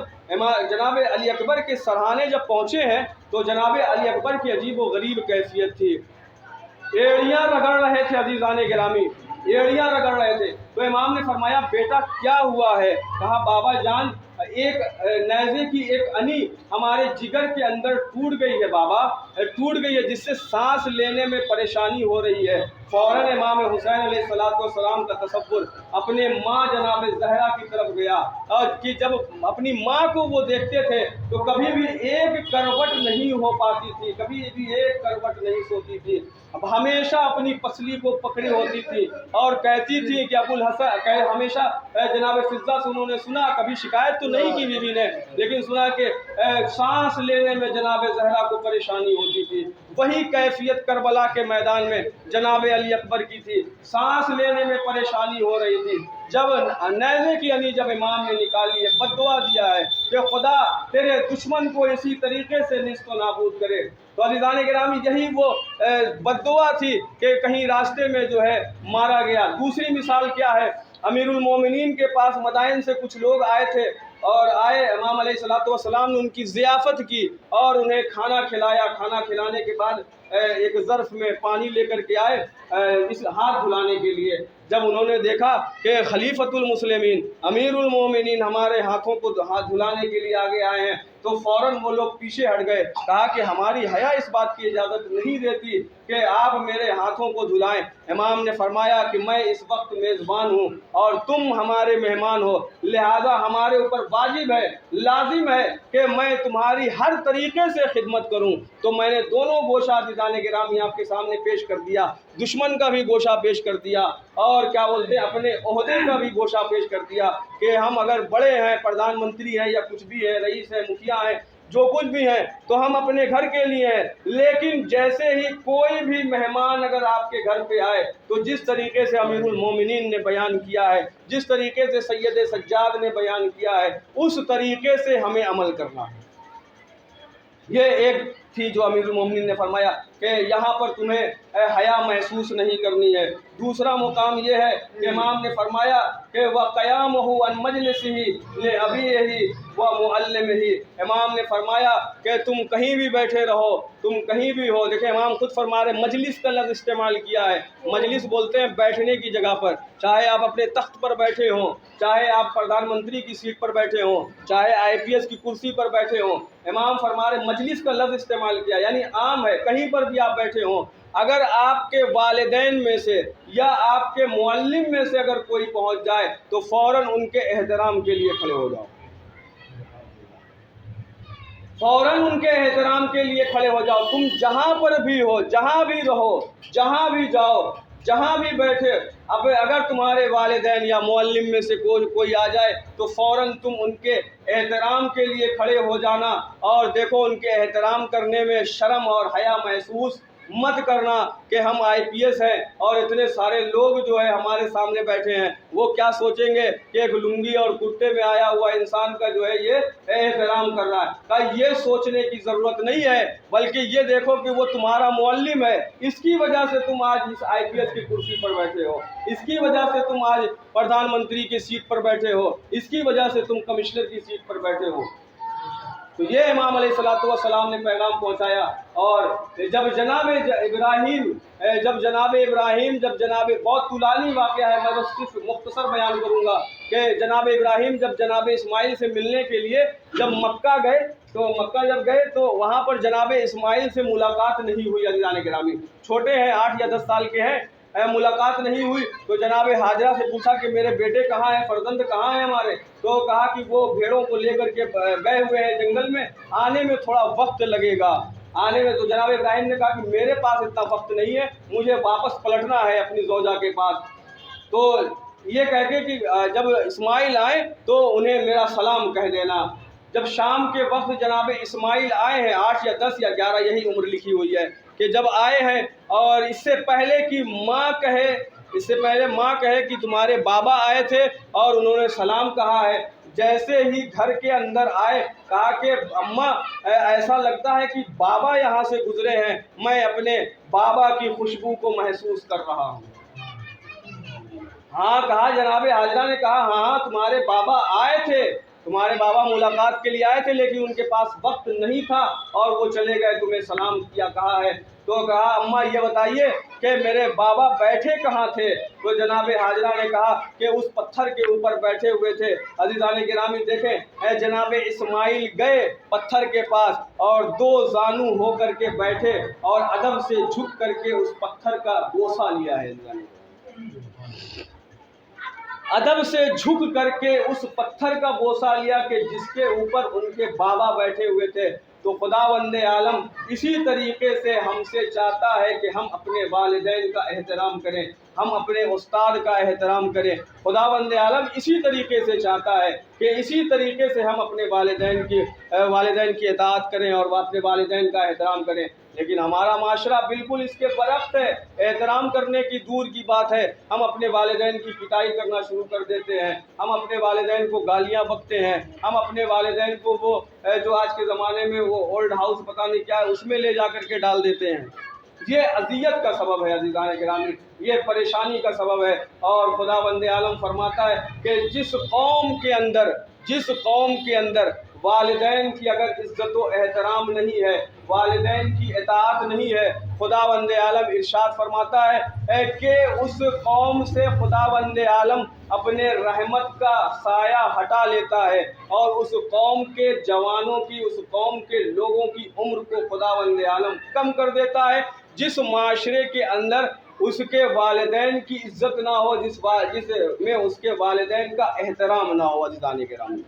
جناب علی اکبر کے سرحانے جب پہنچے ہیں تو جناب علی اکبر کی عجیب و غریب کیفیت تھی، ایڑیاں رگڑ رہے تھے عزیزان گرامی، ایڑیاں رگڑ رہے تھے، تو امام نے فرمایا بیٹا کیا ہوا ہے؟ کہا بابا جان ایک نیزے کی ایک انی ہمارے جگر کے اندر ٹوٹ گئی ہے بابا، ٹوٹ گئی ہے، جس سے سانس لینے میں پریشانی ہو رہی ہے۔ فوراً امام حسین علیہ السلام کا تصور اپنے ماں جناب زہرا کی طرف گیا، اور کہ جب اپنی ماں کو وہ دیکھتے تھے تو کبھی بھی ایک کروٹ نہیں ہو پاتی تھی، کبھی بھی ایک کروٹ نہیں سوتی تھی، اب ہمیشہ اپنی پسلی کو پکڑی ہوتی تھی اور کہتی تھی کہ ابو الحسن، ہمیشہ جناب فضہ سے انہوں نے سنا، کبھی شکایت تو نہیں کی بیوی نے، لیکن سنا کہ سانس لینے میں جناب زہرا کو پریشانی ہوتی تھی۔ وہی کیفیت کربلا کے میدان میں جناب علی اکبر کی تھی، سانس لینے میں پریشانی ہو رہی تھی۔ جب نیزے کی انی جب امام نے نکالی ہے، بد دعا دیا ہے کہ خدا تیرے دشمن کو اسی طریقے سے نیست و نابود کرے، تو عزیزان گرامی یہی وہ بد دعا تھی کہ کہیں راستے میں جو ہے مارا گیا۔ دوسری مثال کیا ہے، امیر المومنین کے پاس مدائن سے کچھ لوگ آئے تھے، اور آئے، امام علیہ السلام نے ان کی ضیافت کی اور انہیں کھانا کھلایا۔ کھانا کھلانے کے بعد ایک ظرف میں پانی لے کر کے آئے اس ہاتھ دھلانے کے لیے۔ جب انہوں نے دیکھا کہ خلیفۃ المسلمین امیر المومنین ہمارے ہاتھوں کو ہاتھ دھلانے کے لیے آگے آئے ہیں، تو فوراً وہ لوگ پیچھے ہٹ گئے، کہا کہ ہماری حیا اس بات کی اجازت نہیں دیتی کہ آپ میرے ہاتھوں کو دھلائیں۔ امام نے فرمایا کہ میں اس وقت میزبان ہوں اور تم ہمارے مہمان ہو، لہذا ہمارے اوپر واجب ہے، لازم ہے کہ میں تمہاری ہر طریقے سے خدمت کروں۔ تو میں نے دونوں گوشہ عزیزان گرامی آپ کے سامنے پیش کر دیا، دشمن کا بھی گوشہ پیش کر دیا اور کیا بولتے ہیں اپنے عہدے کا بھی گوشہ پیش کر دیا کہ ہم اگر بڑے ہیں، پردھان منتری ہیں یا کچھ بھی ہے، رئیس ہیں، مکھیا ہیں، جو کچھ بھی ہیں، تو ہم اپنے گھر کے لیے ہیں، لیکن جیسے ہی کوئی بھی مہمان اگر آپ کے گھر پہ آئے تو جس طریقے سے امیر المومنین نے بیان کیا ہے، جس طریقے سے سید سجاد نے بیان کیا ہے، اس طریقے سے ہمیں عمل کرنا ہے۔ یہ ایک تھی جو امیر المومنین نے فرمایا کہ یہاں پر تمہیں حیا محسوس نہیں کرنی ہے۔ دوسرا مقام یہ ہے کہ امام نے فرمایا کہ وَقِيَامُهُ عَنْ مَجْلِسِهِ لِأَبِيهِ وَمُعَلِّمِهِ، امام نے فرمایا کہ تم کہیں بھی بیٹھے رہو، تم کہیں بھی ہو، دیکھیں امام خود فرما رہے مجلس کا لفظ استعمال کیا ہے۔ مجلس بولتے ہیں بیٹھنے کی جگہ پر، چاہے آپ اپنے تخت پر بیٹھے ہوں، چاہے آپ پردھان منتری کی سیٹ پر بیٹھے ہوں، چاہے IPS کی کرسی پر بیٹھے ہوں، امام فرما رہے مجلس کا لفظ استعمال کیا، یعنی عام ہے، کہیں پر بھی آپ بیٹھے ہوں، اگر آپ کے والدین میں سے یا آپ کے معلم میں سے اگر کوئی پہنچ جائے تو فوراً ان کے احترام کے لیے کھڑے ہو جاؤ، فوراً ان کے احترام کے لیے کھڑے ہو جاؤ۔ تم جہاں پر بھی ہو، جہاں بھی رہو، جہاں بھی جاؤ، جہاں بھی بیٹھے، اب اگر تمہارے والدین یا معلم میں سے کوئی آ جائے تو فوراً تم ان کے احترام کے لیے کھڑے ہو جانا، اور دیکھو ان کے احترام کرنے میں شرم اور حیا محسوس مت کرنا کہ ہم IPS ہیں اور اتنے سارے لوگ جو ہے ہمارے سامنے بیٹھے ہیں، وہ کیا سوچیں گے کہ ایک لنگی اور کرتے میں آیا ہوا انسان کا جو ہے یہ احترام کر رہا ہے۔ کہ یہ سوچنے کی ضرورت نہیں ہے، بلکہ یہ دیکھو کہ وہ تمہارا معلم ہے، اس کی وجہ سے تم آج اس IPS کی کرسی پر بیٹھے ہو، اس کی وجہ سے تم آج پردھان منتری کی سیٹ پر بیٹھے ہو، اس کی وجہ سے تم کمشنر کی سیٹ پر بیٹھے ہو۔ تو یہ امام علیہ السلام نے پیغام پہنچایا۔ اور جب جناب ابراہیم بہت طولانی واقعہ ہے، میں بس صرف مختصر بیان کروں گا کہ جناب ابراہیم جب جناب اسماعیل سے ملنے کے لیے جب مکہ گئے، تو مکہ جب گئے تو وہاں پر جناب اسماعیل سے ملاقات نہیں ہوئی۔ عزیزان گرامی چھوٹے ہیں، 8 یا 10 سال کے ہیں، ملاقات نہیں ہوئی، تو جناب حاجرہ سے پوچھا کہ میرے بیٹے کہاں ہیں، فرزند کہاں ہیں ہمارے، تو کہا کہ وہ بھیڑوں کو لے کر کے گئے ہوئے ہیں جنگل میں، آنے میں تھوڑا وقت لگے گا آنے میں۔ تو جناب ابراہیم نے کہا کہ میرے پاس اتنا وقت نہیں ہے، مجھے واپس پلٹنا ہے اپنی زوجہ کے پاس۔ تو یہ کہہ کے کہ جب اسماعیل آئے تو انہیں میرا سلام کہہ دینا۔ جب شام کے وقت جناب اسماعیل آئے ہیں، 8 یا 10 یا 11 یہی عمر لکھی ہوئی ہے کہ جب آئے ہیں، اور اس سے پہلے ماں کہے کہ تمہارے بابا آئے تھے اور انہوں نے سلام کہا ہے، جیسے ہی گھر کے اندر آئے کہا کہ اماں ایسا لگتا ہے کہ بابا یہاں سے گزرے ہیں، میں اپنے بابا کی خوشبو کو محسوس کر رہا ہوں۔ ہاں کہا، جناب حاجرہ نے کہا ہاں تمہارے بابا آئے تھے، تمہارے بابا ملاقات کے لیے آئے تھے، لیکن ان کے پاس وقت نہیں تھا اور وہ چلے گئے، تمہیں سلام کیا کہا ہے۔ تو کہا اماں یہ بتائیے کہ میرے بابا بیٹھے کہاں تھے؟ تو جناب حاجرہ نے کہا کہ اس پتھر کے اوپر بیٹھے ہوئے تھے۔ عزیزان گرامی دیکھیں، اے جناب اسماعیل گئے پتھر کے پاس اور دو زانو ہو کر کے بیٹھے اور ادب سے جھک کر کے اس پتھر کا بوسہ لیا ہے۔ ادب سے جھک کر کے اس پتھر کا بوسہ لیا کہ جس کے اوپر ان کے بابا بیٹھے ہوئے تھے۔ تو خداوند عالم اسی طریقے سے ہم سے چاہتا ہے کہ ہم اپنے والدین کا احترام کریں، ہم اپنے استاد کا احترام کریں۔ خداوند عالم اسی طریقے سے چاہتا ہے کہ اسی طریقے سے ہم اپنے والدین کی اطاعت کریں اور اپنے والدین کا احترام کریں۔ لیکن ہمارا معاشرہ بالکل اس کے برعکس ہے۔ احترام کرنے کی دور کی بات ہے، ہم اپنے والدین کی پٹائی کرنا شروع کر دیتے ہیں، ہم اپنے والدین کو گالیاں بکتے ہیں، ہم اپنے والدین کو وہ جو آج کے زمانے میں وہ اولڈ ہاؤس پتہ نہیں کیا ہے اس میں لے جا کر کے ڈال دیتے ہیں۔ یہ اذیت کا سبب ہے عزیزان گرامی، یہ پریشانی کا سبب ہے۔ اور خداوند عالم فرماتا ہے کہ جس قوم کے اندر والدین کی اگر عزت و احترام نہیں ہے، والدین کی اطاعت نہیں ہے، خداوند عالم ارشاد فرماتا ہے کہ اس قوم سے خداوند عالم اپنے رحمت کا سایہ ہٹا لیتا ہے اور اس قوم کے جوانوں کی، اس قوم کے لوگوں کی عمر کو خداوند عالم کم کر دیتا ہے۔ جس معاشرے کے اندر اس کے والدین کی عزت نہ ہو، جس میں اس کے والدین کا احترام نہ ہو عزیزان گرامی۔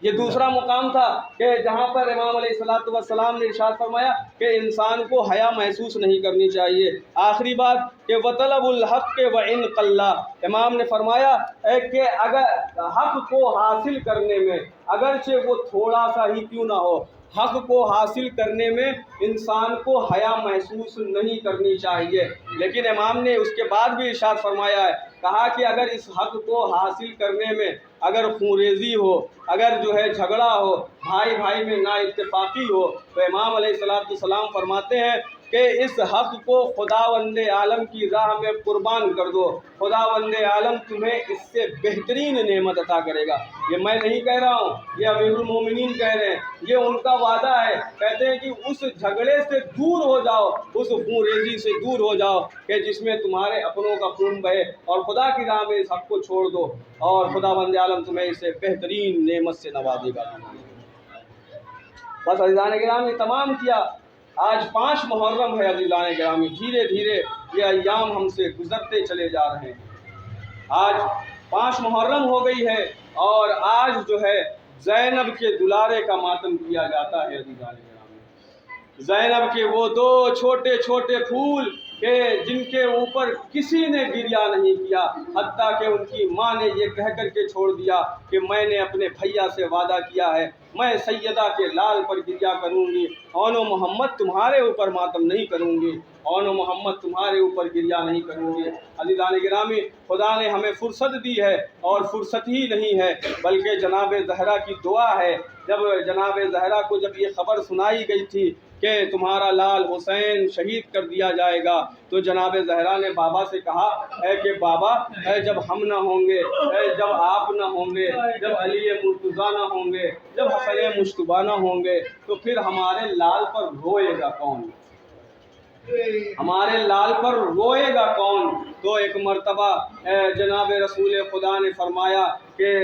یہ دوسرا مقام تھا کہ جہاں پر امام علیہ السلام نے ارشاد فرمایا کہ انسان کو حیا محسوس نہیں کرنی چاہیے۔ آخری بات کہ وطلب الحق وان قل، امام نے فرمایا کہ اگر حق کو حاصل کرنے میں اگرچہ وہ تھوڑا سا ہی کیوں نہ ہو، حق کو حاصل کرنے میں انسان کو حیا محسوس نہیں کرنی چاہیے۔ لیکن امام نے اس کے بعد بھی ارشاد فرمایا ہے، کہا کہ اگر اس حق کو حاصل کرنے میں اگر خونریزی ہو، اگر جو ہے جھگڑا ہو، بھائی بھائی میں نا اتفاقی ہو، تو امام علیہ السلام فرماتے ہیں کہ اس حق کو خداوند عالم کی راہ میں قربان کر دو، خداوند عالم تمہیں اس سے بہترین نعمت عطا کرے گا۔ یہ میں نہیں کہہ رہا ہوں، یہ امیر المومنین کہہ رہے ہیں، یہ ان کا وعدہ ہے۔ کہتے ہیں کہ اس جھگڑے سے دور ہو جاؤ، اس خون ریزی سے دور ہو جاؤ کہ جس میں تمہارے اپنوں کا خون بہے، اور خدا کی راہ میں اس حق کو چھوڑ دو اور خداوند عالم تمہیں اس سے بہترین نعمت سے نوازے گا۔ بس عزیزان گرامی تمام کیا۔ آج 5 محرم ہے عزیزان گرامی، دھیرے دھیرے یہ ایام ہم سے گزرتے چلے جا رہے ہیں۔ آج 5 محرم ہو گئی ہے اور آج جو ہے زینب کے دلارے کا ماتم کیا جاتا ہے عزیزان گرامی۔ زینب کے وہ 2 چھوٹے چھوٹے پھول کہ جن کے اوپر کسی نے گریہ نہیں کیا، حتیٰ کہ ان کی ماں نے یہ کہہ کر کے چھوڑ دیا کہ میں نے اپنے بھیا سے وعدہ کیا ہے میں سیدہ کے لال پر گریہ کروں گی، اون و محمد تمہارے اوپر ماتم نہیں کروں گی، اون و محمد تمہارے اوپر گریہ نہیں کروں گی۔ عزیزان گرامی خدا نے ہمیں فرصت دی ہے، اور فرصت ہی نہیں ہے بلکہ جناب زہرا کی دعا ہے۔ جب جناب زہرا کو جب یہ خبر سنائی گئی تھی کہ تمہارا لال حسین شہید کر دیا جائے گا، تو جناب زہرا نے بابا سے کہا کہ بابا جب ہم نہ ہوں گے، جب آپ نہ ہوں گے، جب علی مرتضیٰ نہ ہوں گے، جب حسن مجتبیٰ نہ ہوں گے، تو پھر ہمارے لال پر روئے گا کون؟ ہمارے لال پر روئے گا کون؟ تو ایک مرتبہ جناب رسول خدا نے فرمایا کہ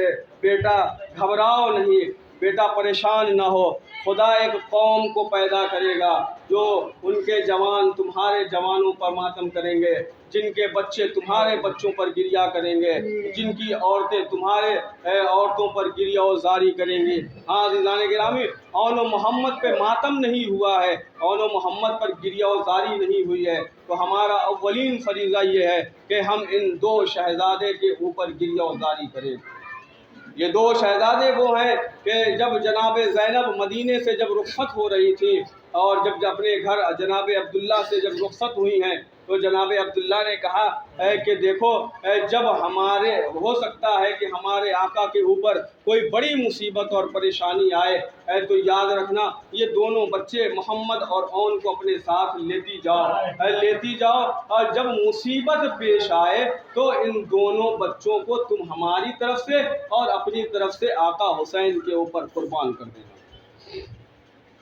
بیٹا گھبراؤ نہیں، بیٹا پریشان نہ ہو، خدا ایک قوم کو پیدا کرے گا جو ان کے جوان تمہارے جوانوں پر ماتم کریں گے، جن کے بچے تمہارے بچوں پر گریہ کریں گے، جن کی عورتیں تمہارے عورتوں پر گریہ و زاری کریں گی۔ ہاں عزیزان گرامی اون و محمد پہ ماتم نہیں ہوا ہے، اون و محمد پر گریہ و زاری نہیں ہوئی ہے، تو ہمارا اولین فریضہ یہ ہے کہ ہم ان 2 شہزادے کے اوپر گریہ و زاری کریں۔ یہ 2 شہزادے وہ ہیں کہ جب جناب زینب مدینے سے جب رخصت ہو رہی تھی اور جب اپنے گھر جناب عبداللہ سے جب رخصت ہوئی ہیں، تو جناب عبداللہ نے کہا کہ دیکھو جب ہمارے ہو سکتا ہے کہ ہمارے آقا کے اوپر کوئی بڑی مصیبت اور پریشانی آئے تو یاد رکھنا یہ دونوں بچے محمد اور اون کو اپنے ساتھ لیتی جاؤ، اور جب مصیبت پیش آئے تو ان دونوں بچوں کو تم ہماری طرف سے اور اپنی طرف سے آقا حسین کے اوپر قربان کر دینا۔